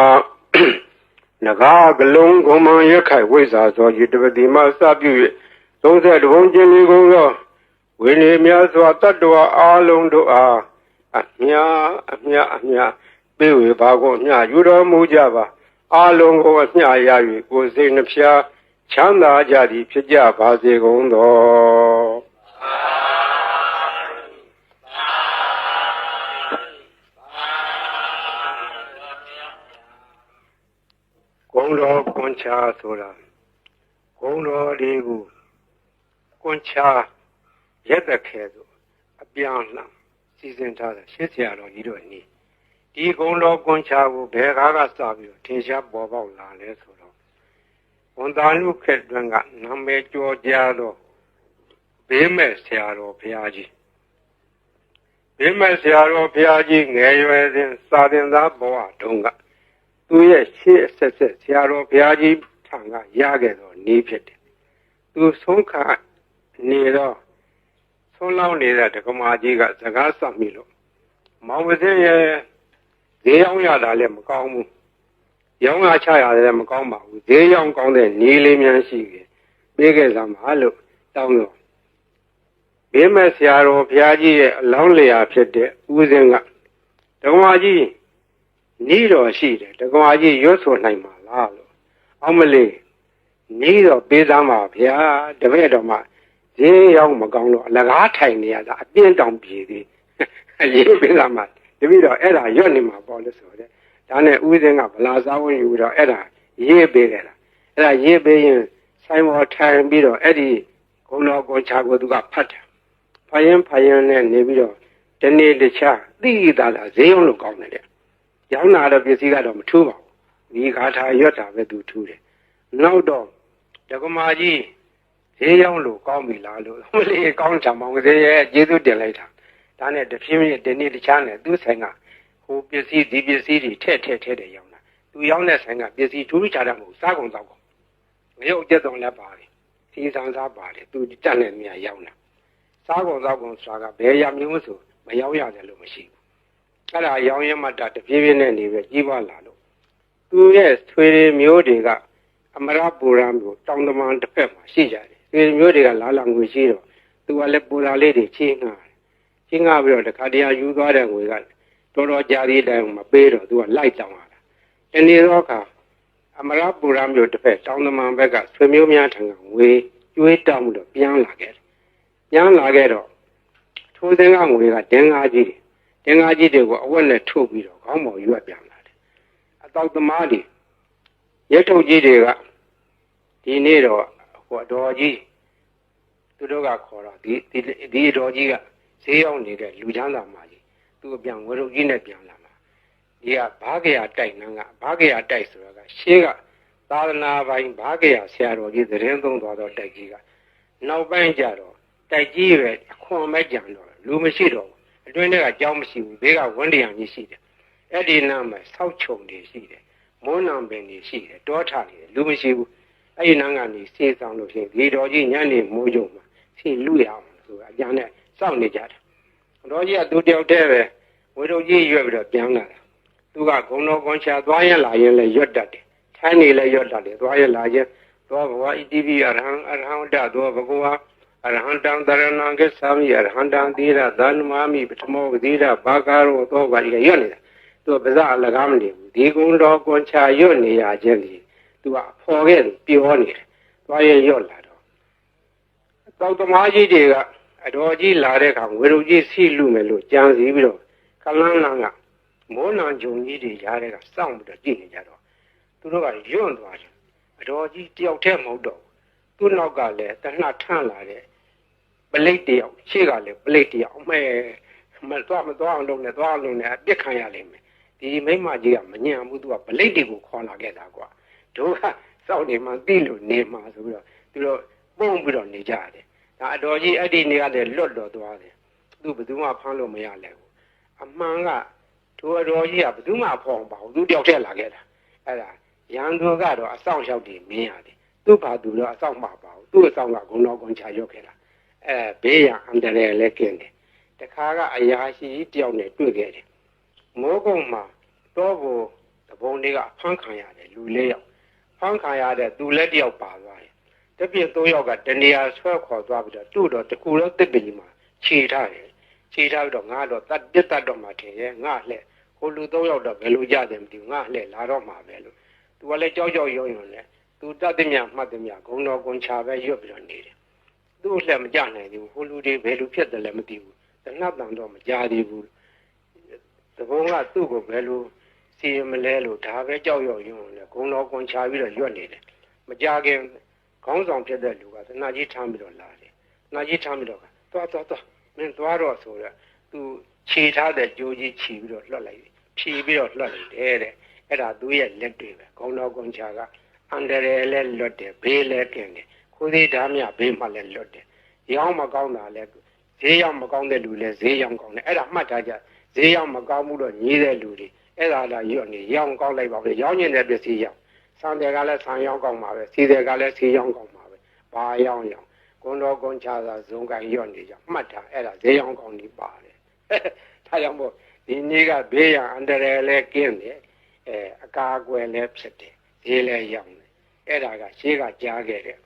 နဂါကလုံးဂုံမံရခိုင်ဝိဇ္ဇာသောယတပတိမစပြု၍30ဘုံကျင်လီကုန်သောဝိနည်းများစွာတတ္တဝါအလုံးတို့အားအမြပေးဝေပါကုန်အမြယူတော်မူကြပါအလုံးကိုအမြရ၍ကိုယ်စိတ်နှဖျားချမ်းသာကြသည်ဖြစ်ကြပါစေကုန်သောဂုံတော်ကွန်ချာဆိုတာဂုံတော်လေးကိုကွန်ချာရက်သက်ခဲဆိုအပြောင်းလှန်စီစဉ်ထားတဲ့ရှစ်ဆရာတော်ကြီးတို့နီးဒီဂုံတော်ကွန်ချာကိုဘယ်ကားကစပြီးတော့ထင်ရှားပေါ်ပေါက်လာလဲဆိုတော့ဝန်သာလူခေတ်တွင်ကနာမည်ကျော်ကြားသောဘေးမဲ့ဆရာတော်ဘုရားကြီးဘေးမဲ့ဆရာတော်ဘုရားကြီးငယ်ရွယ်စဉ်စာသင်သားဘဝတုန်းကသူရဲ့ရှေ့ဆက်ဆရာတော်ဘုရားကြီးထံကရခဲ့သောနေဖြစ်တယ်သူဆုံးခါနေတော့ဆုံးလောင်းနေတဲ့ဒကမာကြီးကစကားဆက်မိလို့မောင်မစင်းရဲ့ဈေးရောက်ရတာလည်းမကောင်းဘူးရောင်းရချရလည်းမကောင်းပါဘူးဈေးရောက်ကောင်းတဲ့နေလေးများရှိတယ်ပေးခဲ့စမ်းပါလို့တောင်းတော့ဘေးမဲ့ဆရာတော်ဘုရားကြီးရဲ့အလောင်းလျာဖြစ်တဲ့ဦးစင်းကဒကမာကြီးနီးတော်ရှိတယ်ဒကမာကြီးရွတ်ဆိုနိုင်မှာလားလို့အောင်မလေးနီးတော်ပေးစမ်းပါဗျာတပည့်တော်မှာဈေးရောက်မကောင်းတော့အလကားထိုင်နေရတာအပြင်းတောင်ပြေသေးရေးပေးစမ်းပါတပည့်တော်အဲ့ဒါရွတ်နေမှာပေါ့လို့ဆိုတဲ့ဒါနဲ့ဦးစင်းကဗလာစားဝင်ယူတော့အဲ့ဒါရေးပေးခဲ့တာအဲ့ဒါရေးပေးရင်ဆိုင်ပေါ်ထိုင်ပြီးတော့အဲ့ဒီဂုဏတော်ကိုချာကိုသူကဖတ်တယ်ဖယင်းနဲ့နေပြီးတော့ဒီနေ့တခြားသိတာလားဈေးရောက်လို့ကောင်းတယ်တဲ့ရောင်းတာတော့ပစ္စည်းကတော့မထူးပါဘူးဒီဂါထာရွတ်တာပဲသူထူးတယ်နောက်တော့ဒကမာကြီးဈေးရောက်လို့ကောင်းပြီလားလို့မလေးကောင်းချင်မောင်ကလေးရဲ့ကျေးဇူးတင်လိုက်တာဒါနဲ့တဖြည်းဖြည်းဒီနေ့တခြားနဲ့သူ့ဆိုင်ကဟိုပစ္စည်းဒီပစ္စည်းတွေထည့်တယ်ရောင်းတာသူရောင်းတဲ့ဆိုင်ကပစ္စည်းထူးခြားတယ်မဟုတ်စားကုန်တော့ကုန်ရုပ်ကျက်တော်လည်းပါတယ်စီဆန်းစားပါတယ်သူတက်တဲ့နေရာရောင်းတာစားကုန်တော့ကုန်ဆိုတာကဘယ်ရမျိုးဆိုမရောက်ရတယ်လို့မရှိဘူးအဲ့ဒါရောင်းရမှတဖြည်းဖြည်းနဲ့နေပဲကြီးပွားလာလို့သူရဲ့ဆွေမျိုးတွေကအမရပူရံမျိုးတောင်တမန်တစ်ဖက်မှာရှိကြတယ်ဆွေမျိုးတွေကလာငွေရှိတော့သူကလည်းပူရာလေးတွေချင်းငှားပြီးတော့တခါတည်းယူသွားတဲ့ငွေကတော်တော်ကြာသေးတယ်မပေးတော့သူကလိုက်တောင်းလာတာတနေ့တော့ကအမရပူရံမျိုးတစ်ဖက်တောင်တမန်ဘက်ကဆွေမျိုးများထံကငွေကျွေးတောင်းပြီးတော့ပြန်လာခဲ့တော့ထိုးစင်းကငွေကဒင်္ဂါကြီးတွေကိုအဝက်နဲ့ထုတ်ပြီးတော့ခေါင်းပေါ်ရွက်ပြန်လာတယ်အတောက်သမားတွေရဲထုတ်ကြီးတွေကဒီနေ့တော့ဟိုအတော်ကြီးသူတို့ကခေါ်တော့ဒီအတော်ကြီးကဈေးရောက်နေတဲ့လူချမ်းသာမကြီးသူ့ပြန်ဝရုပ်ကြီးနဲ့ပြန်လာမှာဒီကဘာကရတိုက်နန်းကဘာကရတိုက်ဆိုတာကရှေးကသာသနာပိုင်ဘာကရဆရာတော်ကြီးသတင်းသုံးသွားတော့တိုက်ကြီးကနောက်ပိုင်းကျတော့တိုက်ကြီးပဲအခွန်မဲ့ကြံတော့လူမရှိတော့အတွင်းထဲကကြောင်းမရှိဘူးဘေးကဝန်းတရံကြီးရှိတယ်အဲ့ဒီနားမှာဆောက်ချုံတွေရှိတယ်မွန်းနံပင်တွေရှိတယ်တောထနေတယ်လူမရှိဘူးအဲ့ဒီနားကနေစေးဆောင်လို့ရှိရင်ဒီတော်ကြီးညနေမိုးကြုံမှာစီလူရအောင်ဆိုတာအကြမ်းနဲ့စောင့်နေကြတယ်တော်ကြီးကသူတယောက်တည်းပဲဝေတော်ကြီးရွက်ပြီးတော့ပြန်လာတာသူကဂုံတော်ကွန်ချာသွားရင်လာရင်လည်းရွတ်တတ်တယ်ထိုင်းနေလည်းရွတ်တတ်တယ်သွားရင်လာရင်သောဘဝဣတိပိအရဟံတသောဘဂဝါအရဟံတံတရဏံကိသာမိအရဟံတံသီရသန္မာမိပထမောဂတိရဘာကာရောသောဘာကြီးရွတ်နေတာသူကပါဇအလကားမနေဘူးဒီဂုံတော်ကွန်ချာရွတ်နေရခြင်းဒီသူကဖော်ခဲ့တယ်ပြောနေတယ်သွားရင်ရွတ်လာတော့တောက်သမားကြီးတွေကအတော်ကြီးလာတဲ့အခါဝေရုပ်ကြီးစီလူမယ်လို့ကြံစည်ပြီးတော့ကလန်းလန်းကမောနံဂျုံကြီးတွေရားတဲ့ကစောင့်ပြီးတော့ကြည့်နေကြတော့သူတို့ကယွန့်သွားတယ်အတော်ကြီးတယောက်တည်းမဟုတ်တော့သူ့နောက်ကလည်းတနှထန့်လာတဲ့ပလိတ်တယောက်ရှေ့ကလည်းပလိတ်တယောက်အမဲမသွားအောင်လုပ်နေအပြစ်ခံရလိမ့်မယ်ဒီမိမကြီးကမညံဘူးသူကပလိတ်တွေကိုခေါ်လာခဲ့တာကွာတို့ကစောင့်နေမှသိလို့နေမှဆိုပြီးတော့ သူတို့ပုံပြီးတော့နေကြတယ်ဒါအတော်ကြီးအဲ့ဒီနေရာနဲ့လွတ်တော်သွားတယ်သူဘယ်သူမှဖမ်းလို့မရလဲဘူးအမှန်ကသူအတော်ကြီးကဘယ်သူမှဖော်ပါဘူးသူတယောက်တည်းလာခဲ့တာအဲ့ဒါရန်သူကတော့အဆောင်ရောက်တယ်မင်းရတယ်သူ့ဘာသူတော့အဆောင်မှာပါဘူးသူ့အဆောင်ကဂုံတော်ကွန်ချရွတ်ခဲ့တာဘေးရန်အန္တရာယ်လည်းကင်းတယ်တခါကအရာရှိတယောက်နဲ့တွေ့ခဲ့တယ်မိုးကုံမှာတော့ဘုံတဘုံတွေကဖမ်းခံရတယ်လူ၄ယောက်ဖမ်းခံရတဲ့သူလည်းတယောက်ပါသွားတယ်တပြည့်၃ယောက်ကတနေရာဆွဲခေါ်သွားပြီးတော့သူ့တော့တကူတော့တစ်ပင်ကြီးမှာခြေထားတယ်ခြေထားပြီးတော့ငါတော့တတ်တော့မှထင်ရဲ့ငါလှဲ့ဟိုလူ၃ယောက်တော့ဘယ်လိုကြတယ်မသိဘူးငါလှဲ့လာတော့မှာပဲလို့သူကလည်းကြောက်ရုံနဲ့သူတတ်တဲ့မြမှတ်တဲ့မြဂုံတော်ကွန်ချပဲရွတ်ပြီးတော့နေတယ်သူ့လှဲ့မကြနိုင်သေးဘူးဟိုလူတွေဘယ်လိုဖြစ်တယ်လဲမသိဘူးတနတ်တန်တော့မကြသေးဘူးတဘုံကသူ့ကိုဘယ်လိုစီမလဲလို့ဒါပဲကြောက်ရွံ့နဲ့ဂုံတော်ကွန်ချပြီးတော့ရွတ်နေတယ်မကြခင်ခေါင်းဆောင်ဖြစ်တဲ့လူကသနာကြီးထမ်းပြီးတော့လာတယ်သနာကြီးထမ်းပြီးတော့သွားမင်းသွားတော့ဆိုတော့သူခြေထားတဲ့ကြိုးကြီးခြီးပြီးတော့လွတ်လိုက်ဖြီးပြီးတော့လွတ်လိုက်တယ်တဲ့အဲ့ဒါသူရဲ့လက်တွေပဲဂုံတော်ကွန်ချကအန္တရာယ်လည်းလွတ်တယ်ဘေးလည်းကင်းတယ်ခိုးသေးဓာမြဘေးမှလည်းလွတ်တယ်ရောင်းမကောင်းတာလည်းဈေးရောက်မကောင်းတဲ့လူလည်းဈေးရောက်ကောင်းတယ်အဲ့ဒါမှတ်ထားကြဈေးရောက်မကောင်းမှုတော့ညီးတဲ့လူတွေအဲ့ဒါလာရွတ်နေရောင်းကောင်းလိုက်ပါပဲရောင်းကျင်တဲ့ပစ္စည်းရောက်ဆန်တယ်ကလည်းဆန်ရောင်းကောင်းပါပဲစီတယ်ကလည်းစီရောင်းကောင်းပါပဲဘာရောင်းဂုံတော်ကွန်ချသာဇုံကန်ရွတ်နေကြမှတ်ထားအဲ့ဒါဈေးရောင်းကောင်းနေပါတယ်ဒါကြောင့်မို့ဒီနေ့ကဘေးရန်အန္တရာယ်လည်းကင်းတယ်အကာအကွယ်လည်းဖြစ်တယ်ဈေးလည်းရောင်းတယ်အဲ့ဒါကရှေးကကြားခဲ့တယ်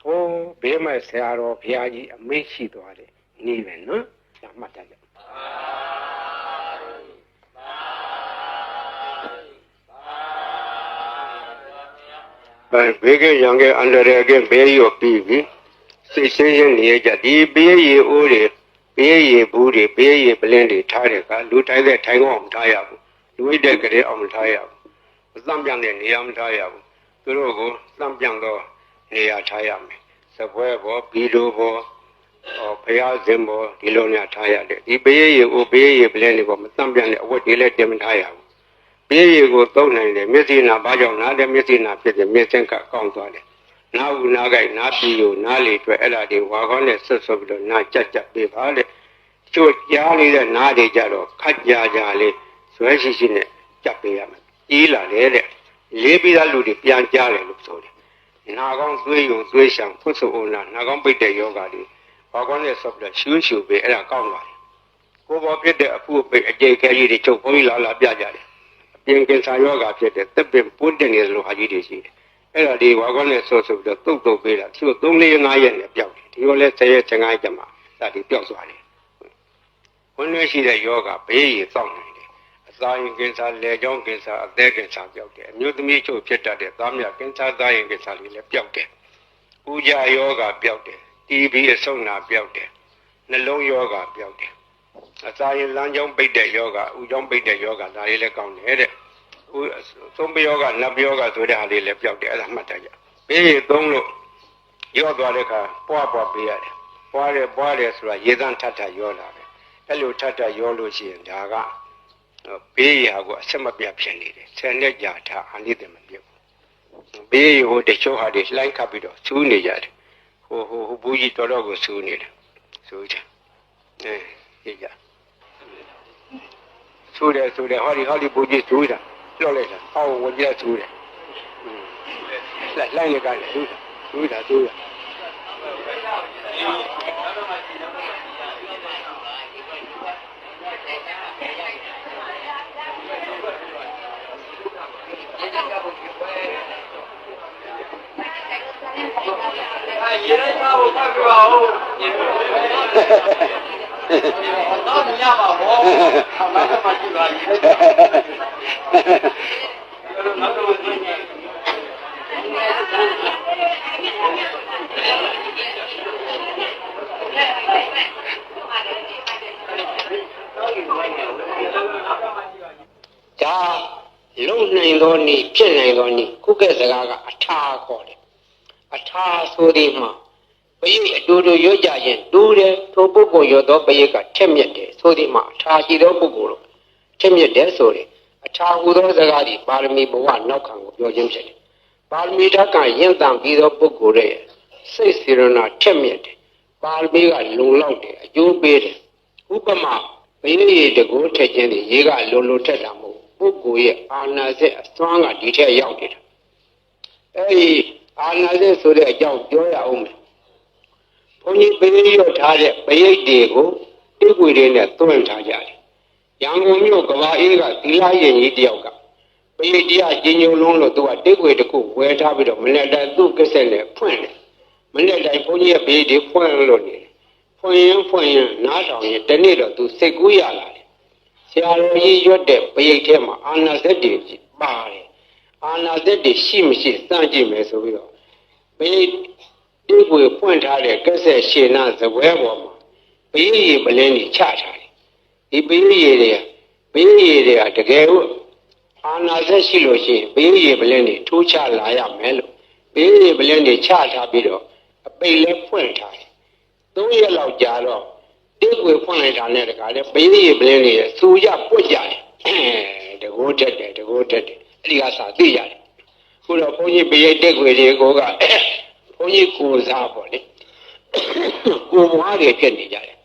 ဟိုးဘေးမဲ့ဆရာတော်ဘုရားကြီးအမိန့်ရှိသွားတယ်နေပဲနော်ဒါမှတ်ထားကြဘေးကရံကအန္တရာယ်ကဘေးရောပြီးပြီစိတ်ရှင်းရှင်းနေကြဒီဘေးရီအိုးတွေဘေးရီဘူးတွေဘေးရီပလင်းတွေထားတဲ့ကလူတိုင်းတဲ့ထိုင်ကောင်းမထားရဘူးလူဝိတဲ့ကလေးအောင်မထားရဘူးအသံပြန်တဲ့နေရာမထားရဘူးသူတို့ကိုသံပြန်တော့နေရာထားရမယ်စပွဲဘောဘီလိုဘောဘုရားရှင်ဘောဒီလိုများထားရတယ်ဒီဘေးရီအိုးဘေးရီပလင်းတွေဘောမသံပြန်တဲ့အဝတ်တွေလည်းတင်မထားရဘူးဘေးရီကိုသုံးနိုင်တယ်မျက်စိနာဘာကြောင့်နားတဲ့မျက်စိနာဖြစ်တယ်မျက်စင်ကကောင်းသွားတယ်နားဦးနားကြိုက်နားပြီးကိုနားလေအတွက်အဲ့ဒါတွေဝါခေါင်းနဲ့ဆွတ်ဆွတ်ပြီးတော့နားကြက်ပေးပါတဲ့ချို့ကြားနေတဲ့နားတွေကြတော့ခက်ကြလေးဇွဲရှိနဲ့ကြက်ပေးရမယ်ကြီးလာတယ်တဲ့လေးပြီးသားလူတွေပြန်ကြားတယ်လို့ဆိုတယ်နာကောင်းသွေးယုံသွေးရှံဖွတ်ဆိုးအောင်နာကောင်းပိတ်တဲ့ယောဂါတွေဝါခေါင်းနဲ့ဆွတ်ပြီးတော့ရှူပေးအဲ့ဒါကောင်းသွားတယ်ကိုယ်ပေါ်ဖြစ်တဲ့အဖုအပိတ်အကျိတ်ခဲကြီးတွေချုပ်ဘုန်းကြီးလာပြကြတယ်အပြင်ကင်ဆာယောဂါဖြစ်တဲ့တက်ပင်ပွတ်တဲ့နေလိုဟာကြီးတွေရှိတယ်အဲ့ဒါဒီဝါခေါင်းနဲ့ဆွတ်ပြီးတော့တုတ်ပေးတာသူတို့3-4-5ရက်နဲ့ပျောက်တယ်ဒီလိုလဲ10ရက်15ရက်ကျမှဒါဒီပျောက်သွားတယ်ဝင်ရွှေရှိတဲ့ယောဂဘေးရီစောင့်နေတယ်အစာရင်ကင်ဆာလေကြောင်းကင်ဆာအသက်ကင်ဆာပျောက်တယ်အမျိုးသမီးချို့ဖြစ်တတ်တဲ့သားမြကင်ဆာသားရင်ကင်ဆာတွေလည်းပျောက်တယ်ဥကြယောဂပျောက်တယ်တီဘီအဆုတ်နာပျောက်တယ်နှလုံးယောဂပျောက်တယ်အစာရင်လမ်းကြောင်းပိတ်တဲ့ယောဂဥကြောင်းပိတ်တဲ့ယောဂဒါတွေလည်းကောင်းတယ်တဲ့သုံးပယောဂနတ်ပယောဂဆိုတဲ့ဟာလေးလည်းပျောက်တယ်အဲ့ဒါမှတ်ထားကြဘေးရီသုံးလို့ရောသွားတဲ့အခါပွားပေးရတယ်ပွားတယ်ဆိုတာရေသန့်ထထရောလာတယ်အဲ့လိုထထရောလို့ရှိရင်ဒါကဘေးရီဟာကိုအဆက်မပြတ်ဖြစ်နေတယ်ဆယ်နှစ်ကြာထားအနိတ္တမပြတ်ဘူးဘေးရီဟိုတချို့ဟာတွေလှိုင်းခတ်ပြီးတော့စူးနေကြတယ်ဟိုဘူးကြီးတော်ကိုစူးနေတယ်စူးကြအေးကြစူးတယ်ဟောဒီဘူးကြီးစူးတာလောက်လိုက်တာဟောဝင်ကြစူးတယ်လိုက်နေကြတယ်စူးတာရေလိုက်ပါဦးဖတ်ပြပါဦးတော့ညပါဘောအမကမှကြည့်ပါရေနောက်တော့ညညဒါလုံနိုင်သောနည်းဖြစ်နိုင်သောနည်းခုကဲ့စကားကအထာခေါ်တယ်အထာဆိုဒီမှာပရိအတူတူရွတ်ကြရင်တူတယ်ထိုပုဂ္ဂိုလ်ရွတ်သောပရိကထက်မြက်တယ်ဆိုဒီမှာအထာရှိသောပုဂ္ဂိုလ်တို့ထက်မြက်တယ်ဆိုတယ်အထာဟူသောစကားဒီပါရမီဘဝနောက်ခံကိုပြောခြင်းဖြစ်တယ်ပါရမီဓာတ်ကရင့်တန်ပြီးသောပုဂ္ဂိုလ်ရဲ့ စိတ်စေရနာထက်မြက်တယ်ပါရမီကလုံလောက်တယ်အကျိုးပေးတယ်ဥပမာဘိရေတကိုးထက်ခြင်းတွေရေကလုံထက်တာမဟုတ်ပုဂ္ဂိုလ်ရဲ့အာနာစက်အစွမ်းကဒီထက်ရောက်နေတာအဲဒီအာနာစက်ဆိုတဲ့အကြောင်းပြောရအောင်မယ်ဘုန်းကြီးဘိရေရောထားတဲ့ပရိတ်တွေကိုတိကွေတွေနဲ့တွန်းထားကြတယ်ရန်ကုန်မြို့ကဘာအေးကသီလရင်ကြီးတယောက်ကပရိတ်တရားကျင်းညုံလုံးလို့သူကတိကွေတစ်ခုဝယ်ထားပြီးတော့မနေ့တိုင်းသူ့ကက်ဆက်နဲ့ဖွင့်တယ်မနေ့တိုင်းဘုန်းကြီးရဲ့ဘေးတွေဖွင့်လို့နေဖွင့်ရင်နားထောင်ရင်တနေ့တော့သူစိတ်ကူးရလာတယ်ဆရာတော်ကြီးရွတ်တဲ့ပရိတ်ထဲမှာအာနာစက်တွေပါတယ်အာနာစက်တွေရှိမရှိစမ်းကြည့်မယ်ဆိုပြီးတော့ပရိတ်တိကွေဖွင့်ထားတဲ့ကက်ဆက်ရှင်းနာဇပွဲပေါ်မှာပရိတ်ရေပလင်းကြီးချထားတယ်ဒီပရိတ်ရေတွေကတကယ်လို့အာနာစက်ရှိလို့ရှိရင်ပရိတ်ရေပလင်းကြီးထိုးချလာရမယ်လို့ပရိတ်ရေပလင်းကြီးချထားပြီးတော့အပိတ်လဲဖွင့်ထားတယ်3ရက်လောက်ကြာတော့တိကွေဖွင့်လိုက်တာနဲ့တခါလဲပရိတ်ရေပလင်းကြီးစူရပွတ်ကြတယ်တကိုးတက်တယ်အဲ့ဒီကစာသိရတယ်ခုတော့ဘုန်းကြီးပရိတ်တိကွေတွေကိုကဘုန်းကြီးကိုစားပေါ့လေကိုမွားတွေဖြစ်နေကြတယ်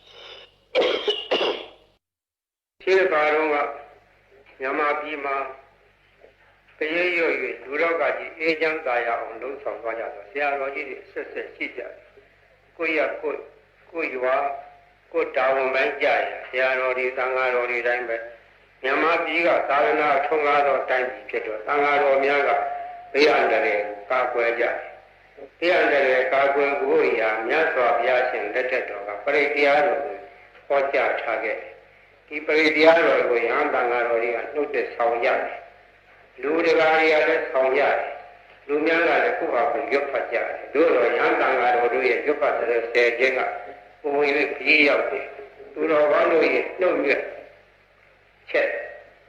ခြေပါတော့ကမြန်မာပြည်မှာပရိတ်ရွ၍လူတော်ကကြီးအေးချမ်းသာရအောင်လှုံ့ဆော်သွားကြတော့ဆရာတော်ကြီးတွေဆက်ရှိကြတယ်ကိုရွာကိုတာဝန်ပိုင်းကြရဆရာတော်တွေသံဃာတော်တွေတိုင်းပဲမြန်မာပြည်ကသာသနာထုံးကားသောတိုင်းပြည်ဖြစ်တော့သံဃာတော်များကဘေးအန္တရာယ်ကာကွယ်ကြတယ်ဘေးအန္တရာယ်ကာကွယ်ဖို့ရာမြတ်စွာဘုရားရှင်လက်ထက်တော်ကပရိတရားတော်ကိုဟောကြားထားခဲ့တယ်ဒီပရိတရားတော်ကိုရဟန်းသံဃာတော်တွေကနှုတ်သက်ဆောင်ရတယ်လူတရားတွေကလည်းဆောင်ရတယ်လူများကလည်းကိုယ့်ဟာကိုယ်ရွတ်ဖတ်ကြတယ်တို့တော့ရဟန်းသံဃာတော်တို့ရဲ့ရွတ်ဖတ်တဲ့ဆယ်ခြင်းကပုံရိပ်ကြီးရောက်တယ်သူတော်ဘာလို့ရဲ့နှုတ်ရွက်ချက်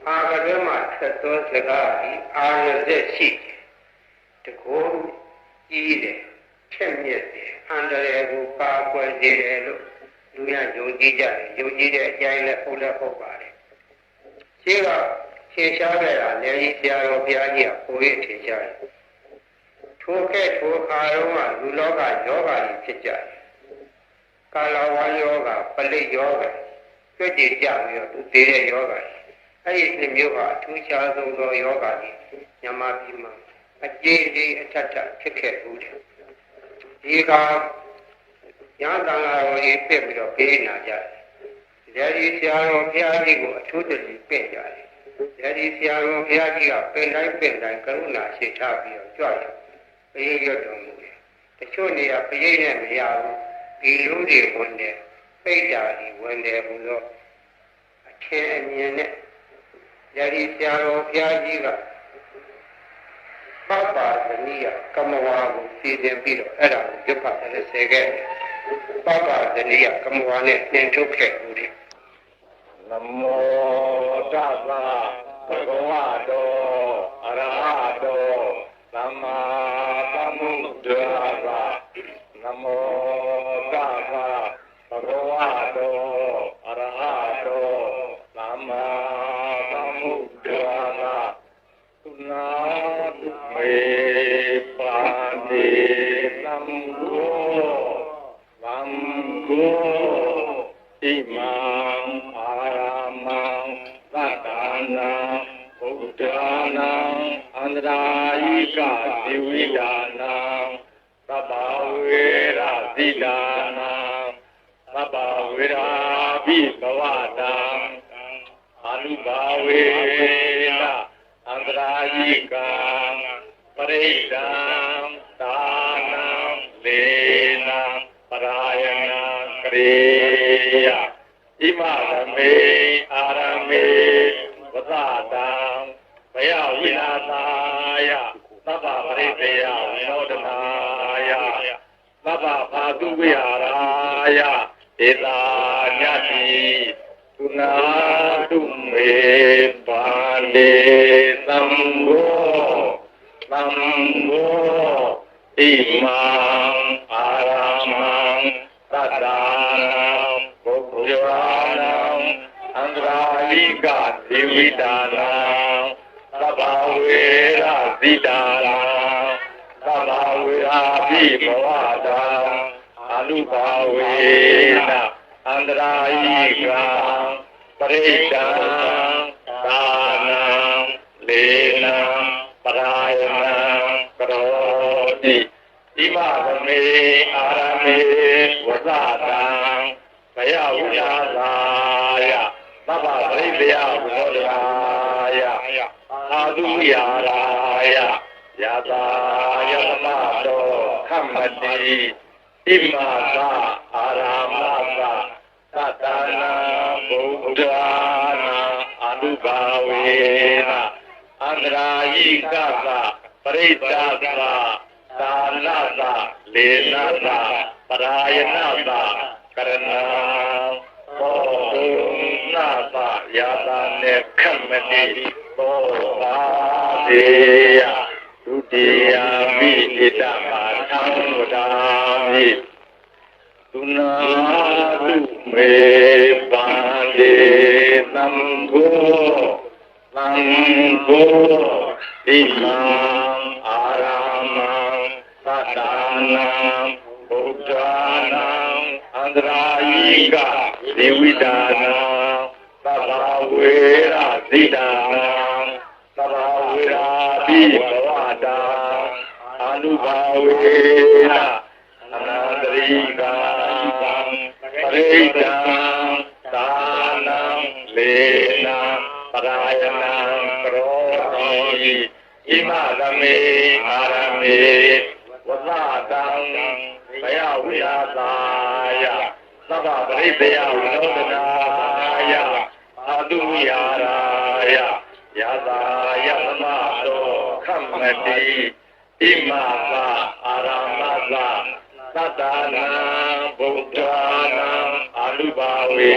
အာကတွင်မှာဆက်သွန်းစကားဒီအာရဇက်ရှိတကောကြီးတယ်ချက်မြက်တယ်အန္တရာယ်ကိုပါကွယ်နေတယ်လို့လူရယုံကြည်ကြတယ်ယုံကြည်တဲ့အကျိုင်းနဲ့ဟုတ်လည်းဟုတ်ပါတယ်ရှင်းတော့ရှင်းရှားခဲ့တာလည်းကြီးဆရာတော်ဘုရားကြီးကကိုယ်ရထင်ရှားတယ်ထိုခါတော့မှလူလောကယောဂါကြီးဖြစ်ကြတယ်ကာလဝါယောဂါပလိယောဂါကြွကြည်ကြပြီးတော့သူသေးတဲ့ယောဂါအဲ့ဒီနှစ်မျိုးဟာအထူးခြားဆုံးသောယောဂါကြီးမြန်မာပြည်မှာအကျေးကြီးအထက်ထဖြစ်ခဲ့ဘူးတယ်ဒီကရဟန်းသံဃာတော်ကြီးပြစ်ပြီးတော့ပေးနာကြတယ်ဒီဆရာတော်ဘုရားကြီးကိုအထူးတည်းပြင့်ကြတယ်ဒီဆရာတော်ဘုရားကြီးကပင်တိုင်းကရုဏာရှိထားပြီးတော့ကြွတယ်ပရိတ်ရွတ်တော်မူတယ်တချို့နေရာပရိတ်နဲ့မရဘူးဒီလူတွေဝင်တယ်ပိတ်တာကြီးဝင်တယ်ဘုလို့အထင်အမြင်နဲ့ဒီဆရာတော်ဘုရားကြီးကပပဇနီးကမဝါကိုစီစဉ်ပြီးတော့အဲ့ဒါကိုရွတ်ဖတ်တယ်ဆဲခဲ့တယ်ပပဇနီးကမဝါနဲ့သင်ထုတ်ခဲ့ဘူးတယ်နမောတသဗ္ဗဘဂဝတောအရဟတောသမ္မာသမ္ဗုဒ္ဓါနမောတသဗ္ဗဘဂဝတောအရဟတောသမ္မာသမ္ဗုဒ္ဓါသုနာတုမေပါတိသံဃောသံဃောဣမံအာရမံသတ္တနာဗုဒ္ဓနာအန္တရာယိကဇိဝိဒါနာသဗ္ဗဝေရဇိဒါနာသဗ္ဗဝေရာဘိဘဝတံအနုဘာဝေနအန္တရာယိကပရိဒံဒါနံလေနံပရာယနာကရေယဣမရမေအာရမေဝသတံဘယဝိနာသာယသဗ္ဗပရိသေယဝိနောဒနာယသဗ္ဗဘာတုဝိဟာရာယဧတာညတိသုနာတုမေပါလေသံဃောသံဃောဣမံအာရမံသတ္တနာဘုရားနံအန္တရာယိကဇိဝိဒါနာသဗ္ဗဝေရဇိဒါနာသဗ္ဗဝေရ ရာပိဘဝတံအနုဘာဝေနအန္တရာယိကံပရိဒံသာနံလေနံပရာယနံကရောတိဣမသမေအာရမေဝဇတံဘယဝိလာသာယသဗ္ဗပရိပယဝောရာယအာသုယာရာယယတာယသမတောခမ္မတိဣမသာအာရမသာသတ္တနာဘုဒ္ဓနာအနုဘာဝေနအန္တရာယိကသပရိစ္ဆာသသာလသလေနသပရာယနသကရဏဘောဓုနာသယာတာနေခမ္မတိဘောပါတေယဒုတိယမိဣတမသံဝဒာမိသုနာတုမေပန္တေသံဃောသံဃောဣမံအာရမံသတ္တနာဗုဒ္ဓနာအန္တရာယိကဒေဝိတာနာသဗ္ဗဝေရသီတာနာသဗ္ဗဝေရာပိဘဝတာအနုဘာဝေနအနန္တရိကံပရိဒံသာနံလေနံပရာယနံကရောတိဣမသမေအာရမေဝဇတံဘယဝိလာသာယသဗ္ဗပရိပယဝိနောဒနာယအာတုယာရာယယတာယသမတောခမ္မတိဣမသာအာရမသာသတ္တနာဗုဒ္ဓနာအနုဘာဝေ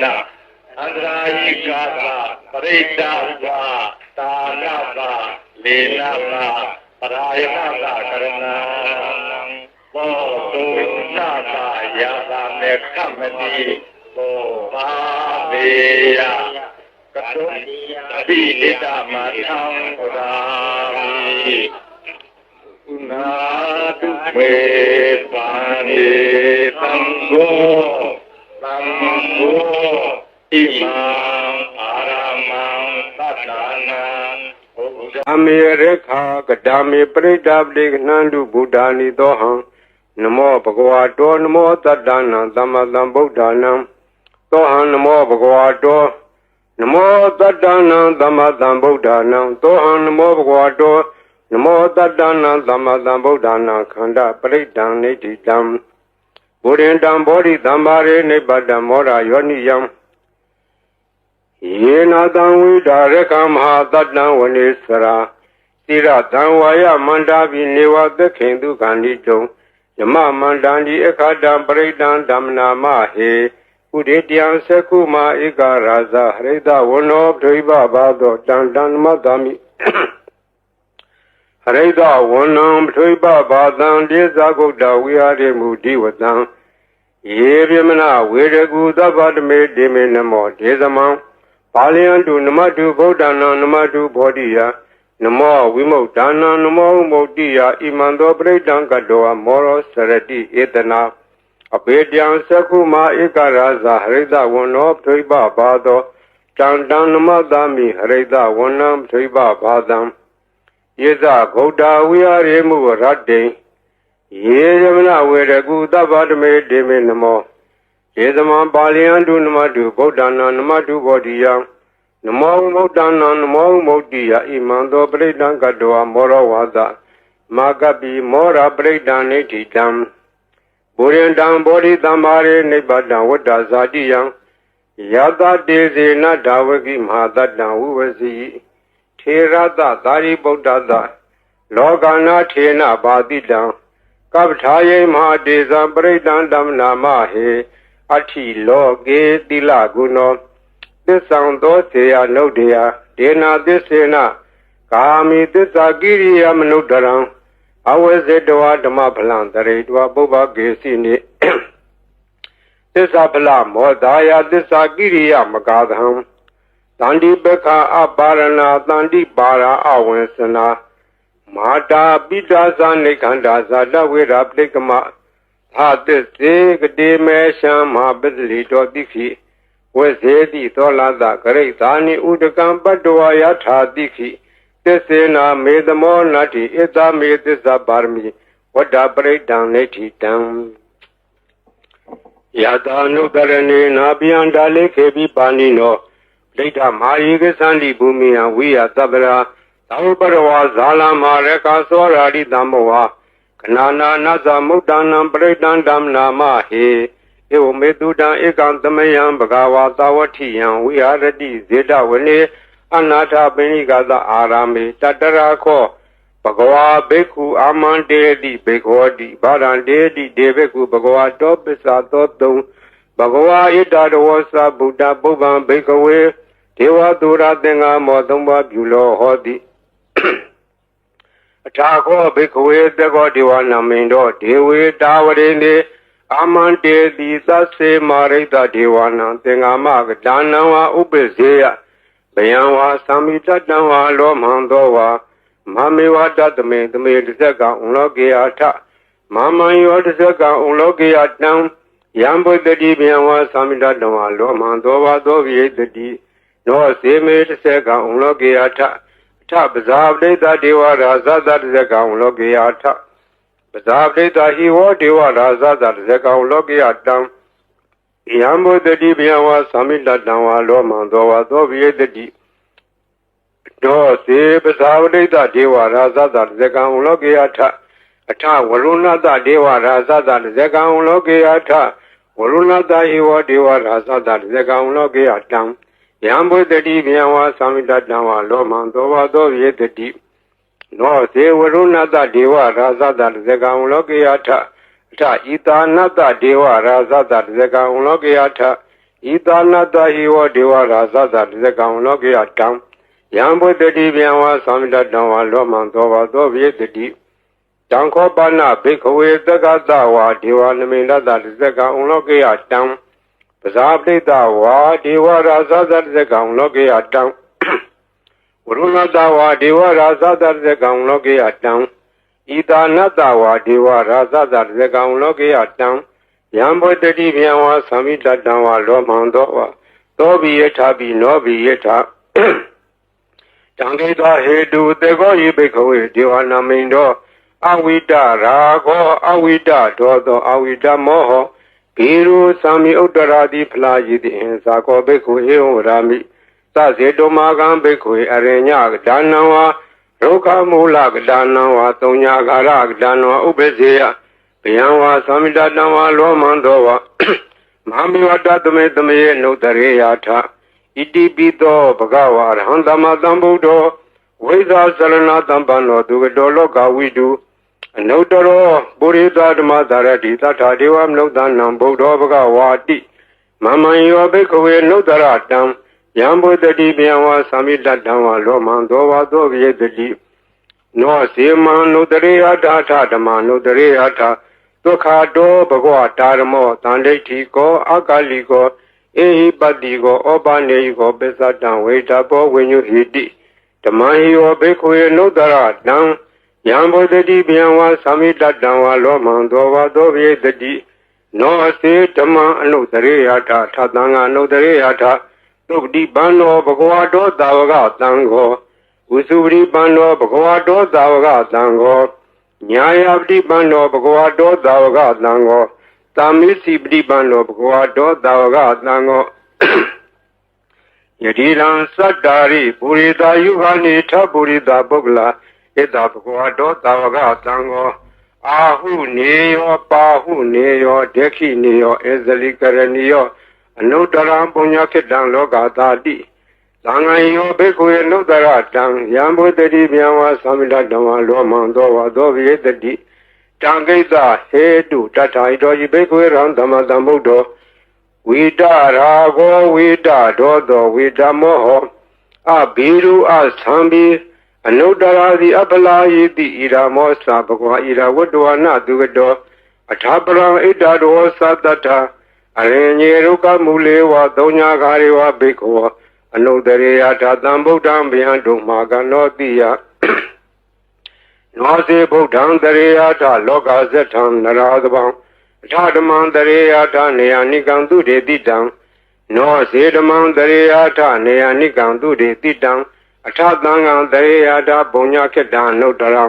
နအန္တရာယိကသပရိဒ္ဓသသာနသလေနသပရာယနသကရဏဘောဓုနာသယာတာမေခမ္မတိဘောပါပေယကတုတိဣတမသံဝဒာမိနာတုမေပန္တေသံဃောသံဃောဣမံအာရမံသတ္တနာဘုဒ္ဓ အမေရခာကဒါမေပရိဒပတိကနန္တုဗုဒ္ဓာနိသောဟံနမောဘဂဝါတောနမောတတ္တနာသမ္မာသမ္ဗုဒ္ဓနာသောဟံနမောဘဂဝါတောနမောတတ္တနာသမ္မာသမ္ဗုဒ္ဓနာသောဟံနမောဘဂဝါတောနမောတတ္တနာသမ္မာသမ္ဗုဒ္ဓနာခန္ဓာပရိဒံနေတိတံဘုရင်တံဘောဓိသမ္မာရေနိဗ္ဗတံမောရယောနိယံယေနတံဝိဒါရကမဟာတတ္တံဝနေစရာတိရတံဝါယမန္တာပိနေဝသခေတုခန္တိတုံယမမန္တံဒီအခါတံပရိဒံဓမ္မနာမဟေဥဒေတံသကုမာဧကရာဇဟရိတဝနောဒိဗ္ဗဘာသောတံတံမတ္တမိဟရိတဝနံဒိဗ္ဗဘာသံဒေဇဂုတ်တဝိဟာရေမူဒီဝတံယေပြမနာဝေရကုသဗ္ဗတမေဒေမေနမောဒေသမံပါဠိယံတုနမတုဗုဒ္ဓနာနမတုဘောဓိယနမောဝိမု ddha နာနမောဝိမု ddhi ယဣမံသောပရိဒံကတောမောရောစရတိဧတနာအဘေတံသကုမာဧကရာဇဟရိတဝနောဒိဗ္ဗဘာသောတံတံနမတမိဟရိတဝနံဒိဗ္ဗဘာသံယေဇဂုတ်တာဝိဟာရေမုရတ္တိယေယမနဝေရကုသဗ္ဗတမေဒေမေနမောယေသမံပါဠိယံတုနမတုဗုဒ္ဓနာနမတုဘောဓိယံနမောမုဒ္ဒနာနမောမုဒ္တိယဣမံသောပရိဒံကတောမောရဝါဒမာကပိမောရပရိဒံနေတိတံဘုရင်တံဘောဓိသမ္မာရေနိဗ္ဗတံဝတ္တဇာတိယံယတတေစေနဒါဝကိမဟာတတံဝုဝစီထေရတသာရိပုတ္တသလောကနာထေနဘာတိတံကပ္ပထာယေမဟာတေဇံပရိဒံဓမ္မနာမဟေအထိလောကေတိလဂုဏောသစ္ဆံသောစေယနုဒ္ဒေယဒေနာသစ္စေနကာမိသစ္စာကိရိယမနုဒရံအဝေစေတဝဓမ္မဖလံတရေတဝပုဗ္ဗကေစီနိသစ္စာဖလမောဒါယသစ္စာကိရိယမကာသံတန္တိပက္ခအပါရဏတန္တိပါရာအဝေစနာ မာတာပိတာဇာနိခန္ဓာဇာတဝေရပလိကမသာသစ္စေကတိမေရှံမဟာပတ္တိတောတိခိဝေစေတိသောလာတဂရိသာနိဥဒကံပတ္တဝါယထာတိခိသစ္စေနာမေသမောနတ္တိဣတမေသစ္စာပါရမီဝတ္တပရိဒံနေတိတံယတာနုတရဏေနာပိယံဒါလေခေပိပါဏိနောဒိဋ္ဌမာယေကသန္တိဘူမိယဝိယသဗ္ဗရာသောပရဝါဇာလမရကသောရာရိတမောဝါခဏနာနသမုဒ္ဒနာပရိဒံဓမ္မနာမဟေဧဝမေတုတံဧကံသမယံဘဂဝါသာဝတိယံဝိဟာရတိဇေတဝနေအနာထပိဏိကသအာရမေတတရာခောဘဂဝါဘိက္ခုအာမန္တေတိဘိက္ခောတိဗာရန္တေတိဒေဘိက္ခုဘဂဝါတောပစ္စာသောတုံဘဂဝါဣတတဝောသဗုဒ္ဓပုဗ္ဗံဘိက္ခဝေဒေဝသူရသင်္ဃမောသုံးပါးပြုလောဟောတိအထာခောဘိက္ခဝေသကောဒေဝနာမိန်တော်ဒေဝေတာဝရိနေအာမန္တေတိသစ္စေမာရိတဒေဝနာသင်္ဃမကဒါနံဝဥပ္ပဇေယဘယံဝါသမိတတံဝါလောမန္တောဝါမမေဝတတမေတမေတစ္ဆကံဥလောကေယထမမံယောတစ္ဆကံဥလောကေယတံယံဘုဒ္ဓတိဘယံဝါသမိတတံဝါလောမန္တောဝါသောဝိတတိနောစေမေတစ္ဆကံဥလောကေယထထပဇာပဋိသဒေဝရာဇသတစ္ဆကံဥလောကေယထပဇာပဋိသဟိဝဒေဝရာဇသတစ္ဆကံဥလောကေယတံယံဘုဒ္ဓတိဘယံဝါသမိတတံဝါလောမန္တောဝါသောဝိတတိဒောစေပဇာဝတိတဒေဝရာဇသတဇကံဥလောကေယထအထဝရုဏတဒေဝရာဇသတဇကံဥလောကေယထဝရုဏတဟိဝဒေဝရာဇသတဇကံဥလောကေယတံယံဘုဒ္ဓတိဘယံဝါသမိတတံဝါလောမန္တောဝါသောယေတတိနောစေဝရုဏတဒေဝရာဇသတဇကံဥလောကေယထအထဣတာနတဒေဝရာဇသတဇကံဥလောကေယထဣတာနတဟိဝဒေဝရာဇသတဇကံဥလောကေယတံယံဘုဒ္ဓတိဗျံဝါသမိတတံဝါလောမန္တောဝါသောဝိတတိတံခောပနဘိက္ခဝေသက္ကတဝါဒေဝနမိန္ဒတသက္ကံဥလောကေယတံပဇာပတိတဝါဒေဝရာဇသသက္ကံဥလောကေယတံဝရုဏတဝါဒေဝရာဇသသက္ကံဥလောကေယတံဣတာနတဝါဒေဝရာဇသသက္ကံဥလောကေယတံယံဘုဒ္ဓတိဗျံဝါသမိတတံဝါလောမန္တောဝါသောဘိယထဘိနောဘိယထတံခေတဟေတုတေကောယိဘိက္ခဝေဒေဝနာမိန်တော်အဝိတရာခောအဝိတဒောသောအဝိတမောဟဂေရုသံမိဥတ္တရာတိဖလာယိတိအင်ဇာကောဘိက္ခဝေဟောရာမိသဇေတောမာကံဘိက္ခဝေအရိညကဒါနံဝါဒုက္ခမူလကဒါနံဝါသုံးညာကာရကဒါနံဝါဥပ္ပဇေယဘယံဝါသမိတတံဝါလောမန္တောဝါမဟာမိဝတ္တသမေသမေနုတရေယထဣတိပိသောဘဂဝါရဟံသမ္မာသမ္ဗုဒ္ဓောဝိဇာသရဏတံပန္နောသူကတောလောကဝိတုအနုတ္တရောပုရိသဓမ္မသာရတိသတ္ထာဒေဝမနုဿနံဗုဒ္ဓောဘဂဝါတိမမံယောဘိက္ခဝေနုတ္တရတံယံဘုဒ္ဓတိဗျံဝါသမိတတံဝါလောမန္တောဝါသောဝိတတိနောစေမံနုတရေယထာထဓမ္မနုတရေယထာဒုက္ခတောဘဂဝတာရမောတန္ဒိဋ္ဌိကောအကာလိကောဧဟိပတ္တိကိုဩပနေယကိုပစ္စတံဝေတဘောဝိညုဟိတိဓမ္မဟိယောဘိက္ခဝေနုတ္တရတံယံဘုဒ္ဓတိဗျံဝါသမိတတံဝါလောမန္တောဝါသောဝိတတိနောစေဓမ္မအနုတရေယထထသံဃအနုတရေယထသုပတိပန္နောဘဂဝါတောသာဝကသံဃောဝုစုပတိပန္နောဘဂဝါတောသာဝကသံဃောညာယပတိပန္နောဘဂဝါတောသာဝကသံဃောသာမိစီပฏิပန္နောဘဂဝါတောသာဝကသံဃောယတိရံသတ္တာရိပုရိသယုခာနိထပုရိသပုဂ္ဂလာဣတဘဂဝါတောသာဝကသံဃောအာဟုနေယောပါဟုနေယောဒက္ခိနေယောဧဇလိကရဏီယောအနုတ္တရံပုညခိတံလောကသာတိသံဃံယောဘိက္ခဝေနုတ္တရတံယံဘုဒ္ဓတိဗျံဝါသမိတတံဝါလောမန္တောဝါသောဝိတတိတံကိတဟေတုတထာဣတောယိဘိက္ခဝေရံသမ္မာသမ္ဗုဒ္ဓောဝိတရာဂောဝိတဒောသောဝိတမောဟောအဘိရုအသံဘိအနုတ္တရာတိအပလာယိတိဣရာမောသဘဂဝါဣရာဝတ္တဝနာသူကတောအထာပရံဣတရောသတ္တထအရင်ညေရုကမူလေဝသုံးညာခါရေဝဘိက္ခဝအနုတ္တရေယထာသံဗုဒ္ဓံဗျံတုမာကနောတိယ နောစေဗုဒ္ဓံတရေယထလောကဇထံနရာသဗံအထဓမ္မံတရေယထနေယနိကံသူတေတိတံနောစေဓမ္မံတရေယထနေယနိကံသူတေတိတံအထသံဃံတရေယထဘုံညာခေတ္တနုတ္တရံ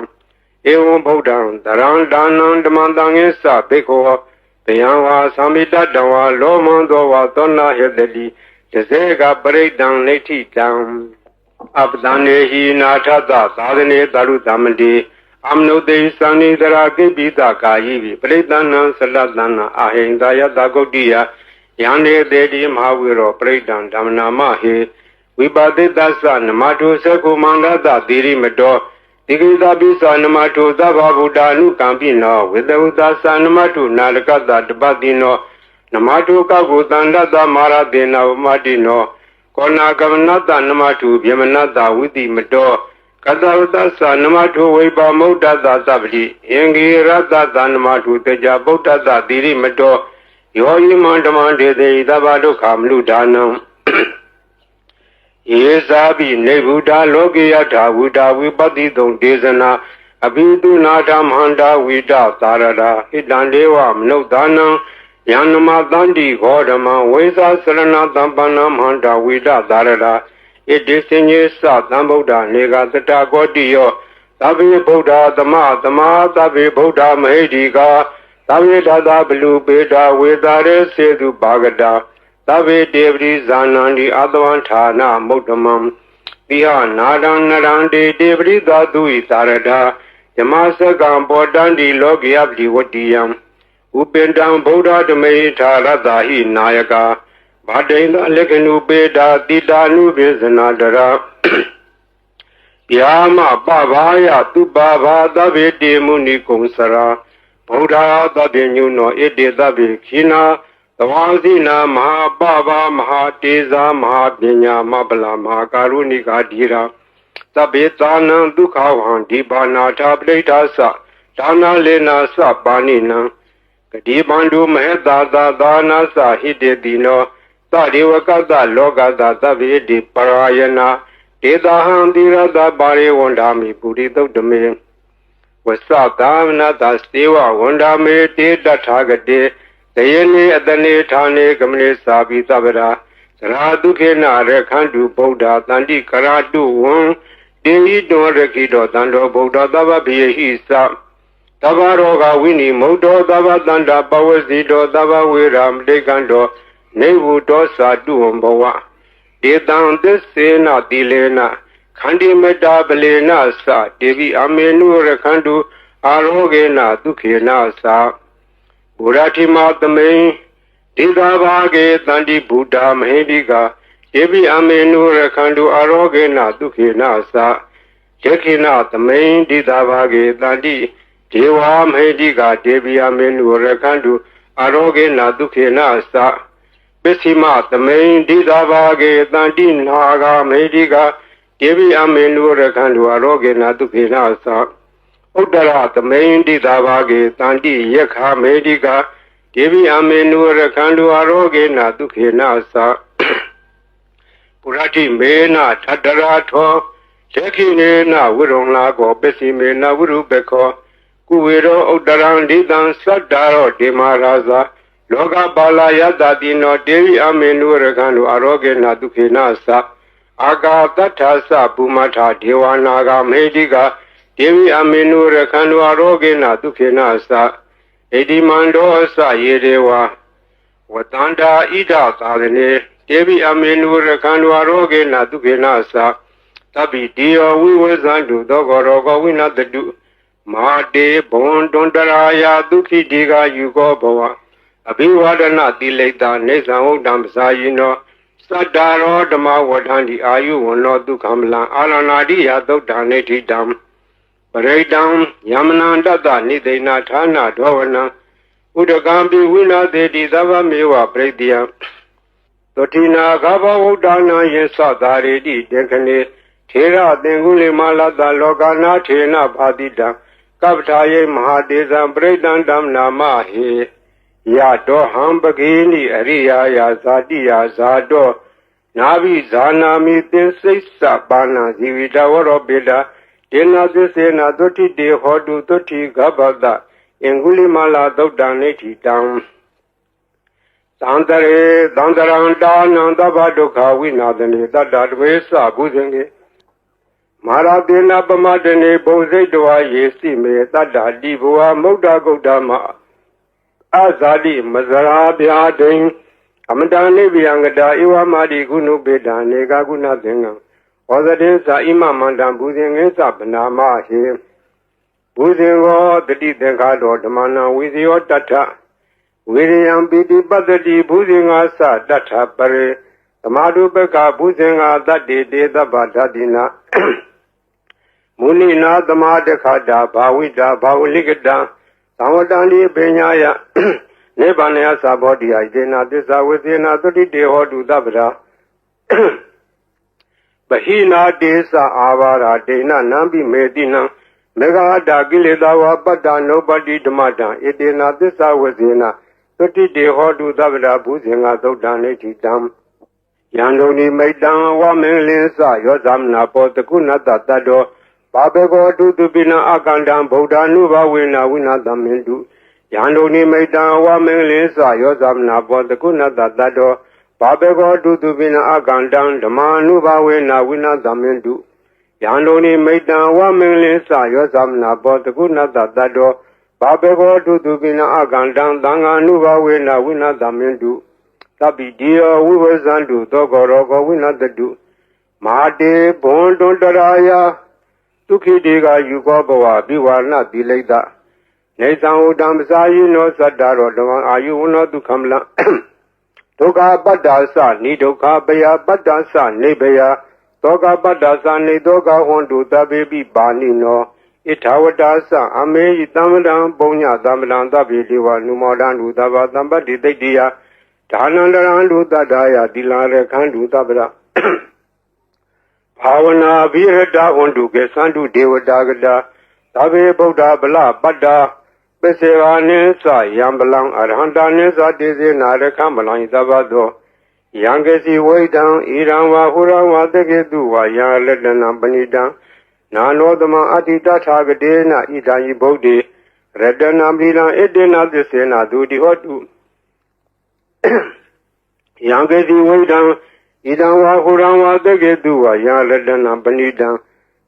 ဧဝံဗုဒ္ဓံတရံဒါနံဓမ္မံတံငေသဘိက္ခောတယံဝါသမိတတံဝါလောမံသောဝါသောနာဟေတတိတစေကပရိဒံနေတိတံအပဒနေဟိနာထသသာသနေတရုတမတိအမနုတေသန္နိတရာကိပိတကာယိပိပရိသဏံသလတနာအာဟိန္ဒယတဂုတ်တိယယန္တေတေတိမဟာဝိရောပရိဒံဓမ္မနာမဟေဝိပါတိတသနမတုသကုမန္တတသီရိမတောတိကိသပိသနမတုသဗ္ဗဗုဒ္ဓ ानु ကံပိနောဝေတဝုသသနမတုနာလကတတပတိနောနမတုကကုတန္တတမာရတေနဝမတိနောကောနာကမနတနမတုဗျမနတဝိတိမတောကတဝတ္တသနမထုဝိပါမௌဒ္ဒသသဗ္ဗတိအင်္ဂိရတသနမထုတေကြဗုဒ္ဓသသီရိမတောယောယိမန္တမံဒေသေသဗ္ဗဒုက္ခမနုဒါနံယေဇာပိနေဗုဒ္ဓလောကေယထာဝုဒ္ဓဝိပတိတုံဒေသနာအဘိတုနာဓမ္မန္တာဝိတသာရတာဣတံဒေဝမနုဿာနံယန္နမတန္တိဂောဓမံဝိသစရဏတံပန္နမန္တာဝိတသာရတာဣတိစဉ္ညေသသံဗုဒ္ဓနေကသတ္တကောတိယောသဗ္ဗေဗုဒ္ဓသမသမာသဗ္ဗေဗုဒ္ဓမဟိတိကာသဗ္ဗေဒါသဘလူပေတာဝေတာရေစေတုဘာဂတာသဗ္ဗေတေပရိဇာနန္တိအတဝံဌာနမုဒ္ဓမံတိဟနာဒံနရန္တိတေပရိသာတုဣသာရတာယမစကံပောတန္တိလောကိယပတိဝတ္တိယံဥပင်တံဗုဒ္ဓဓမေထာရတ္တာဟိနာယကာဘာတိန်လက္ခဏုပေတာတိတာနုပိစနာတရာဗျာမပဘာယသူပါဘာသဗ္ဗေတေမုနိကုံစရာဗုဒ္ဓသဗ္ဗညုနောဣတိသဗ္ဗေခိနာသဝံစိနာမဟာပဘာမဟာတေဇာမဟာပညာမပလာမဟာကာရုဏိကာဓိရာသဗ္ဗေသာနံဒုက္ခဝံဒီပါနာထာပဋိဋ္ဌာသဒါနာလေနာသပါဏိနံဂတိပန္တုမဟတသာသာနာသဟိတေတိနောသဒေဝကတလောကတသဗ္ဗေတိပရာယနာဒေတာဟံတိရတပါရိဝန္ဒာမိပုရိသုတ်တမေဝသသာမနတသေဝဝန္ဒာမေတေတထာဂတေတယေနိအတနေဌာနေကမနေသာပိသဗ္ဗရာသရာဒုခေနရခန္တုဗုဒ္ဓတန္တိကရာတုဝံတေဟိတောရခိတောတန္တောဗုဒ္ဓသဗ္ဗဗေဟိသသဗ္ဗရောဂဝိနိမုတ်တောသဗ္ဗတန္တာပဝစီတောသဗ္ဗဝေရမတေကံတောနေဝုတောသာတုဝံဘဝဒေတံသစ္စေနတိလေနခန္တိမတ္တာပလေနသတေဝိအမေနုရခန္တုအာရောဂေနဒုခေနသဘုရားတိမသမိန်ဒေသာဘာဂေတန္တိဗုဒ္ဓမဟိတိကာယေပိအမေနုရခန္တုအာရောဂေနဒုခေနသယခိနသမိန်ဒေသာဘာဂေတန္တိဒေဝမဟိတိကာဒေပိအမေနုရခန္တုအာရောဂေနဒုခေနသပစ္စည်းမသမိန်ဒေသာဘာဂေတန္တိနာဂာမဟိတိကာဒေပိအမေနုရခန္တုအာရောဂေနဒုခေနသဥဒ္ဒရသမိန်တိသာဘာဂေတန္တိယက္ခမေတိကာဒေဝိအမေနုရခန္တုအာရောဂေနဒုခေနသပုရတိမေနထတရာထောယက္ခိနေနဝိရုံလာကောပစ္စည်းမေနဝိရုပခောကုဝေရောဥဒ္ဒရံဒိတံသတ္တာရောဒေမရာဇာလောကပါလာယတတိနောဒေဝိအမေနုရခန္တုအာရောဂေနဒုခေနသအာဂါတထာသပုမထာဒေဝနာဂမေတိကာဒေဝိအမေနုရခန္တုအာရောဂေနဒုခေနသဣတိမန္တောသယေဒေဝဝတန္တာဣဒသာရဏေဒေဝိအမေနုရခန္တုအာရောဂေနဒုခေနသသဗ္ဗိတိယောဝိဝေဇန္တုသောကောရောဂဝိနတတုမာတေဘွန်တွန်တရာယဒုခိတိကာယူကောဘဝအဘိဝဒနာတိလိတာနေသံဟုတ်တံပစာယိနောသတ္တရောဓမ္မဝဋ္ဌန္တိအာယုဝနောဒုက္ခမလံအာလနာတိယသုတ်တံနေထိတံပရိတံယမနန္တတနိသိဏဌာနဒောဝနံဥဒကံပိဝိနာသေတိသဗ္ဗမေဝပရိတယံသုတိနာဂဘဝုဒ္ဒနာယေသသာရေတိတေခနေထေရသင်္ကုလိမလတလောကနာထေနဘာတိတံကပ္ပထာယေမဟာတေဇံပရိတံဓမ္မနာမဟေယတောဟံပဂိနိအရိယာယဇာတိယဇာတောနာဘိဇာနာမိသင်္စိစ္ဆပါဏဇီဝိတဝရောပိတ ဒေနာသစ္စေနာသုတိတေဟောတုသုတိဂဗ္ဗတအင်္ဂုလိမလာသုတ်တံနေတိတံသံတရေသံတရံတာနံသဗ္ဗဒုက္ခဝိနာသနေတတ္တတမေသဘုဇင်ကေမာရတေနပမတနေဘုံစိတ်တော်ယေစီမေတတ္တတိဘဝမုဒ္ဒဂုတ်တမအဇာတိမဇရာဗျာဒိံအမတန်နိဗ္ဗယံကတာဧဝမာတိကုဏုပေတံနေကကုဏသင်္ကံဝဇတေသာဣမမန္တံဘုဇင်ငင်းသဗ္ဗနာမဟေဘုဇင်ဝတတိသင်္ခါတော်ဓမ္မနံဝိဇယောတထဝိရိယံပိတိပတ္တိဘုဇင်ငါသတထပရေသမာဓုပကဘုဇင်ငါတတ္တိတေသဗ္ဗဓာတိနာမုနိနာသမာတခါတာဘာဝိတာဘာဝလိကတံသံဝတံဒီပညာယနိဗ္ဗာန်ယသဘောတိယဒေနာသစ္စာဝေသေနာသုတိတေဟောတုသဗ္ဗရာပဟိနာတေသအာဘာရာဒေနနံပိမေတိနံမေဃာတာကိလေသာဝပတ္တနုပတိဓမ္မတံဧတေနာသစ္စာဝေသေနာသုတိတေဟောတုသဗ္ဗရာဘုဇင်္ဂသုတ်တံနေတိတံယံဒုန်ိမိတံဝမင်္ဂလင်းစယောသမနာပောတကုဏတတတ္တောဘာဘေကောတုတုပိနအကန္တံဗုဒ္ဓ ानु ဘဝေနဝိနာသမင်တုယံဒုန်ိမိတံဝမင်္ဂလင်းစယောသမနာပောတကုဏတတတ္တောဘာဘေကောတုတုပိနအကန္တံဓမ္မာနုဘဝေနဝိနာသမင်တုယံဒုန်ိမိတံဝမင်္ဂလင်းစယောသမနာပောတကုဏတတတ္တောဘာဘေကောတုတုပိနအကန္တံသံဃာနုဘဝေနဝိနာသမင်တုသဗ္ဗိတိယောဝိဝဇန္တုသောကောရောကောဝိနတတုမာတေဘွန်တွန်တရာယဒုက္ခိတေကယူကောဘဝပိဝါဏတိလိတနေသံဥတံပစာယိနောသတ္တရောဓမ္မအာယုဝနောဒုက္ခမလံဒုက္ခပတ္တာသနိဒုက္ခပယပတ္တာသနိဘယသောကပတ္တာသနိသောကဟွန်တုသဗ္ဗေပိပါဏိနောဣထာဝတ္တာသအမေယတမ္မတံပုံညသမ္မတံသဗ္ဗေတိဝနုမောဒံဒုသဗ္ဗသမ္ပတ္တိတိတ္တိယဒါနန္တရံဒုတတ္တယတိလာရခန္တုသဗ္ဗရဘာဝနာဘိရတဝန္တုကေသန္တုဒေဝတာကတာသဗ္ဗေဗုဒ္ဓဗလပတ္တာပစ္စေဝါနိသယံပလံအရဟန္တာနိသတေစေနာရခမလံသဗ္ဗသောယံကေစီဝိတံဣရံဝါဟုရံဝါတကေတုဝါယံလတနံပဏိတံနာနောသမအတ္တိတထာဂတေနဣဒံယိဗုဒ္ဓေရတနာပိလံဣတေနသစ္စေနာဒုတိဟောတုယံကေစီဝိတံဣဒံဝါဟုရံဝါတကေတုဝါယံလတနံပဏိတံ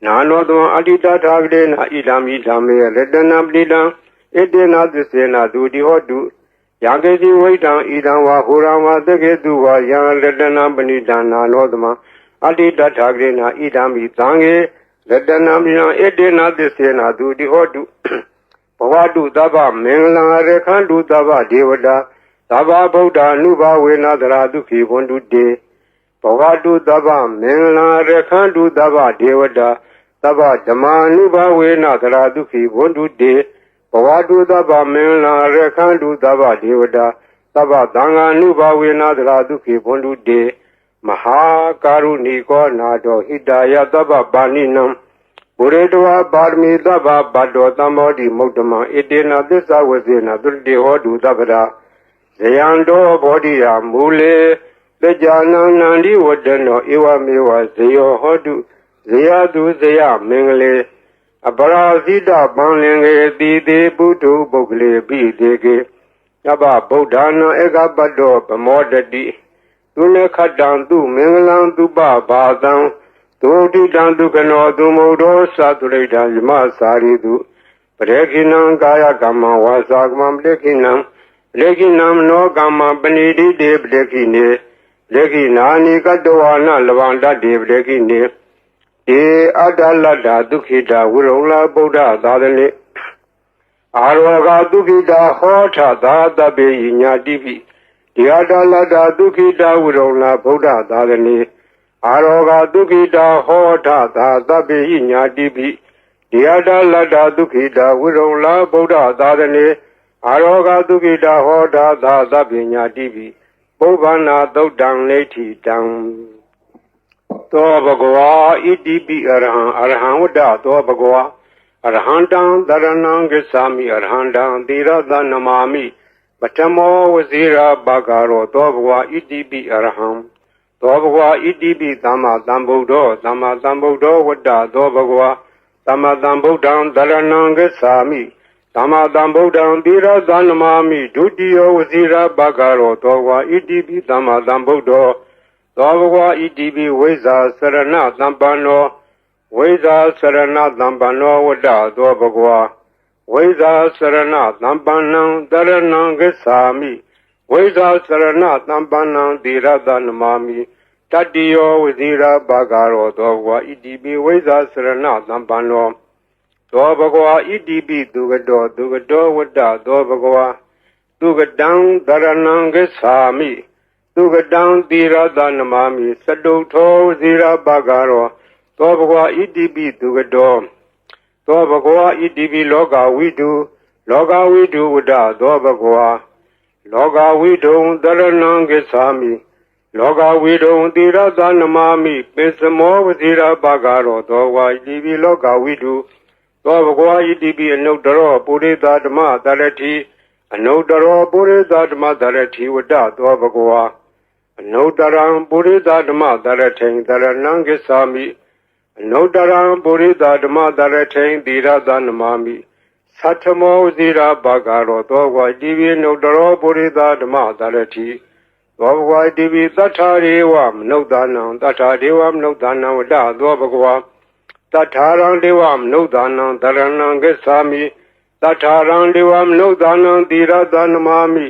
နာနောသမအတ္တိတထာဂတေနဣဒံမိဓမ္မေရတနာပိလံဣတေနသစ္စေနာဒုတိဟောတုယံကေစီဝိတံဣဒံဝါဟုရံဝါတကေတုဝါယံလတနာပဏိတံနာနောသမအတ္တိတထာဂတေနဣဒံမိသံဃေရတနာပိလံဣတေနသစ္စေနာဒုတိဟောတုဘဝတုသဗ္ဗမင်္ဂလံရခန္တုသဗ္ဗဒေဝတာသဗ္ဗဗုဒ္ဓ ानु ဘဝေနသရာဒုက္ခိဝန္တုတေဘဝတုသဗ္ဗမင်္ဂလံရခန္တုသဗ္ဗဒေဝတာသဗ္ဗဓမ္မာနုဘဝေနသရာဒုက္ခိဝန္တုတေဘဝတုသဗ္ဗမင်္ဂလံရခန္တုသဗ္ဗဒေဝတာသဗ္ဗသံဃာနုဘဝေနသရာဒုက္ခိဝန္တုတေမဟာကာရုဏိကောနာတောဟိတယသဗ္ဗပါဏိနံဘုရေတဝါပါရမီသဗ္ဗဘတ်တောသမ္မောတိမုဒ္ဓမံဣတေနသစ္စာဝစေနသုတိဟောတုသဗ္ဗရာဇယံတောဘောဓိယမူလေတကြနံနန္ဒီဝတ္တနောဧဝမေဝဇယောဟောတုဇယတုဇယမင်္ဂလေအပရာဇိတပံလင်္ကေတိတေပုထုပုဂ္ဂလေပိတေကေယဘဗုဒ္ဓနာဧကပတ္တောပမောတတိသူနေခတ္တံသူမင်္ဂလံသူပဘာသံသုတိတံဒုက္ခနောသူမုဒ္ဒောသတုရိတံယမစာရိတုပရေခိနံကာယကမ္မဝါစာကမ္မပရေခိနံလေခိနံနောကမ္မပဏိတိတေပရေခိနေလေခိနာနိကတဝါနလဗန္တတေပရေခိနေေအတ္တလတ္တာဒုက္ခိတာဝိရုံလာဗုဒ္ဓသာသနေအာရောဂဒုက္ခိတာဟောထသာတပေညာတိပိဒီအတ္တလတ္တာဒုက္ခိတာဝိရုံလာဗုဒ္ဓသာသနေအာရောဂဒုက္ခိတာဟောထသာတပေညာတိပိဒီအတ္တလတ္တာဒုက္ခိတာဝိရုံလာဗုဒ္ဓသာသနေအာရောဂဒုက္ခိတာဟောထသာတပေညာတိပိပုဗ္ဗနာသုတ်တံနေတိတံသောဘဂဝါဣတိပိအရဟံအရဟံဝတ္တသောဘဂဝါအရဟံတံတရဏံဂစ္ဆာမိအရဟံတံသီရသနမာမိပထမောဝဇိရာဘဂရောသောဘဂဝါဣတိပိအရဟံသောဘဂဝါဣတိပိသမ္မာသမ္ဗုဒ္ဓောသမ္မာသမ္ဗုဒ္ဓောဝတ္တသောဘဂဝါ သမ္မာသမ္ဗုဒ္ဓံတရဏံဂစ္ဆာမိသမ္မာသမ္ဗုဒ္ဓံသီရသနမာမိဒုတိယဝစီရဘဂရောသောဝါဣတိပိသမ္မာသမ္ဗုဒ္ဓောသောဘဂဝါဣတိပိဝိဇာစရဏသမ္ပန္နောဝိဇာစရဏသမ္ပန္နောဝတ္တသောဘဂဝါဝိဇာစရဏသမ္ပန္နံတရဏံဂစ္ဆာမိဝိဇာစရဏသမ္ပန္နံသီရသနမာမိတတိယောဝစီရဘဂရောသောဘဂဝါဣတိပိဝိဇာစရဏသမ္ပန္နောသောဘဂဝါဣတိပိသူကတောဝတ္တသောဘဂဝါသူကတံတရဏံဂစ္ဆာမိသူကတံသီရသနမာမိစတုထောဝစီရဘဂရောသောဘဂဝါဣတိပိသူကတောသောဘဂဝါဣတိပိလောကဝိတုဝတ္တသောဘဂဝါလောကဝိတုံတရဏံဂစ္ဆာမိလောကဝိတုံသီရသနမာမိပိစမောဝစီရဘဂရောသောဝါဣတိပိလောကဝိတုသောဘဂဝါဣတိပိအနုတ္တရောပုရိသဓမ္မတရတိအနုတ္တရောပုရိသဓမ္မတရတိဝတ္တသောဘဂဝါအနုတ္တရံပုရိသဓမ္မတရထိန်တရဏံဂစ္ဆာမိအနုတ္တရံပုရိသဓမ္မတရထိန်သီရသနမာမိသတ္ထမောဇိရာဘဂရောသောဝါတိပိအနုတ္တရောပုရိသဓမ္မတရတိသောဘဂဝါတိပိသတ္ထာရေဝမနုဿာနံသတ္ထာဒေဝမနုဿာနံဝတ္တသောဘဂဝါတထာရံဒေဝမနုဿာနံတရဏံဂစ္ဆာမိတထာရံဒေဝမနုဿာနံသီရသနမာမိ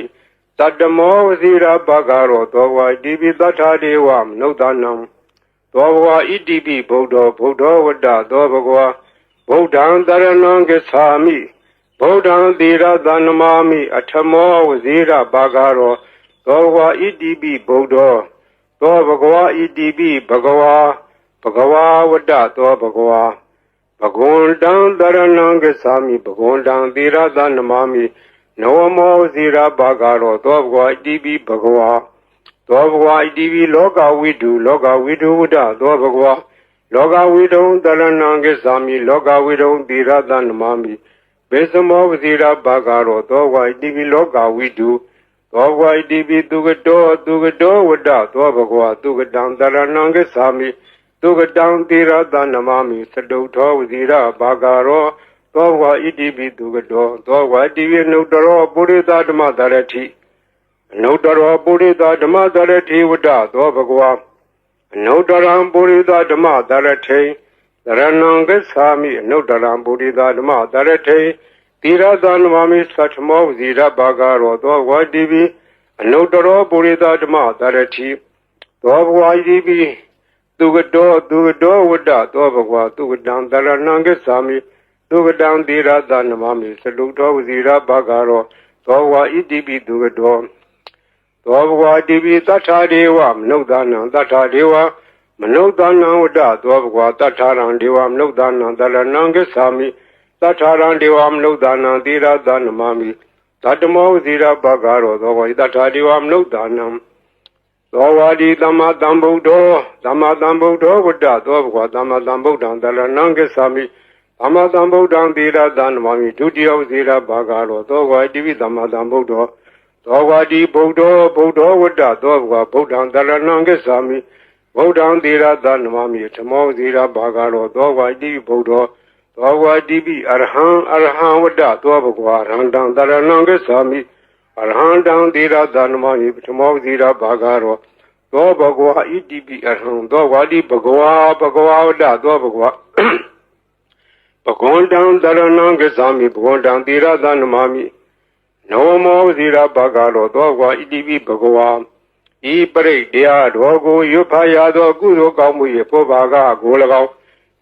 တတ္တမောဝစီရဘဂရောသောဝါတိပိတထာဒေဝမနုဿာနံသောဘဂဝါဣတိပိဗုဒ္ဓောဝတ္တသောဘဂဝါဗုဒ္ဓံတရဏံဂစ္ဆာမိဗုဒ္ဓံသီရသနမာမိအထမောဝစီရဘဂရောသောဘဂဝါဣတိပိဗုဒ္ဓောသောဘဂဝါဣတိပိဘဂဝါဝတ္တသောဘဂဝါဘဂဝန္တံတရဏံဂစ္ဆာမိဘဂဝန္တံသီရသနမာမိနဝမောဇိရာဘဂရောသောဘဂဝါဣတိပိဘဂဝါသောဘဂဝါဣတိပိလောကဝိတုဝတ္တသောဘဂဝါလောကဝိတုံတရဏံဂစ္ဆာမိလောကဝိတုံသီရသနမာမိဘေသမောဇိရာဘဂရောသောဘဂဝါဣတိပိလောကဝိတုသောဘဂဝါဣတိပိသူကတောဝတ္တသောဘဂဝါသူကတံတရဏံဂစ္ဆာမိသူကတံသီရသနမာမိစတုထောဝစီရဘဂရောသောဘဂဝါဣတိပိသူကတောသောဘဂဝါဣတိပိအနုတ္တရောပုရိသဓမ္မတရတိအနုတ္တရောပုရိသဓမ္မတရတိဝတ္တသောဘဂဝါအနုတ္တရံပုရိသဓမ္မတရထိတရဏံဂစ္ဆာမိအနုတ္တရံပုရိသဓမ္မတရထိသီရသနမာမိသတ္ထမောဝစီရဘဂရောသောဘဂဝါဣတိပိအနုတ္တရောပုရိသဓမ္မတရတိသောဘဂဝါဣတိပိသူကတောဝတ္တသောဘဂဝါသူကတံတရဏံဂစ္ဆာမိသူကတံသီရသနမာမိစတုထောဝစီရဘဂရောသောဘဂဝါဣတိပိသူကတောသောဘဂဝါဣတိပိတထာဒေဝမနုဿာနံတထာဒေဝမနုဿာနံဝတ္တသောဘဂဝါတထာရံဒေဝမနုဿာနံတရဏံဂစ္ဆာမိတထာရံဒေဝမနုဿာနံသီရသနမာမိတတ္တမောဝစီရဘဂရောသောဘဂဝါတထာဒေဝမနုဿာနံသောဝါဒီသမ္မာသမ္ဗုဒ္ဓောဝတ္တသောဘဂဝါသမ္မာသမ္ဗုဒ္ဓံတရဏံဂစ္ဆာမိသမ္မာသမ္ဗုဒ္ဓံသီရသနမာမိဒုတိယဝစီရဘဂရောသောဘဂဝါတိပိသမ္မာသမ္ဗုဒ္ဓောသောဝါဒီဗုဒ္ဓောဝတ္တသောဘဂဝါဗုဒ္ဓံတရဏံဂစ္ဆာမိဗုဒ္ဓံသီရသနမာမိဓမ္မောဝစီရဘဂရောသောဝါတိပိဗုဒ္ဓောသောဝါတိပိအရဟံဝတ္တသောဘဂဝါရဟံတံတရဏံဂစ္ဆာမိအရဟံတံသီရသနမာမိပထမောဝစီရဘဂရောသောဘဂဝါဣတိပိအရဟံသောဝါတိဘဂဝါဝတ္တသောဘဂဝါဘဂဝန္တံတရဏံဂစ္ဆာမိဘဂဝန္တံသီရသနမာမိနဝမောဝစီရဘဂရောသောဘဂဝါဣတိပိဘဂဝါဤပရိတ်တရားတော်ကိုရွတ်ဖတ်ရသောကုသိုလ်ကောင်းမှု၏ပုဗ္ဗာကကို၎င်း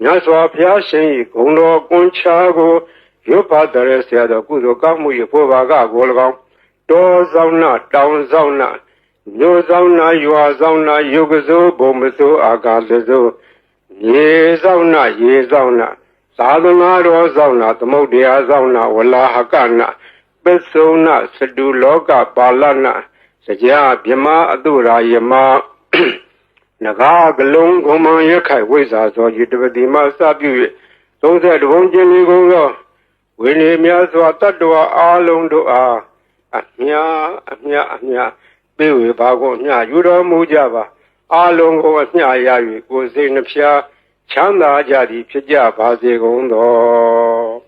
မြတ်စွာဘုရားရှင်၏ဂုဏ်တော်ကွန်ချာကိုရွတ်ဖတ်တဲ့ဆရာတော်ကုသိုလ်ကောင်းမှု၏ပုဗ္ဗာကကို၎င်းတောဆောင်နာတောင်ဆောင်နာမြို့ဆောင်နာရွာဆောင်နာယုတ်ကစိုးဘုံမစိုးအာကာသစိုးရေဆောင်နာရေဆောင်နာသာသနာတော်ဆောင်နာသမုဒ္ဒရာဆောင်နာဝလာဟကနာပစ္စုနာစတုလောကပါဠနာစကြာမြမအတုရာယမနဂါကလုံးဂုံမံရခိုင်ဝိဇာသောယတပတိမစပြု၍30ဘုံကျင်လေးကုန်သောဝိနည်းများစွာတတ္တဝါအာလုံးတို့အားအမြပေးဝေပါကုန်အမြယူတော်မူကြပါအာလုံးကိုအမြရ၍ကိုယ်စိတ်နှဖျား ချမ်းသာကြသည်ဖြစ်ကြပါစေကုန်သော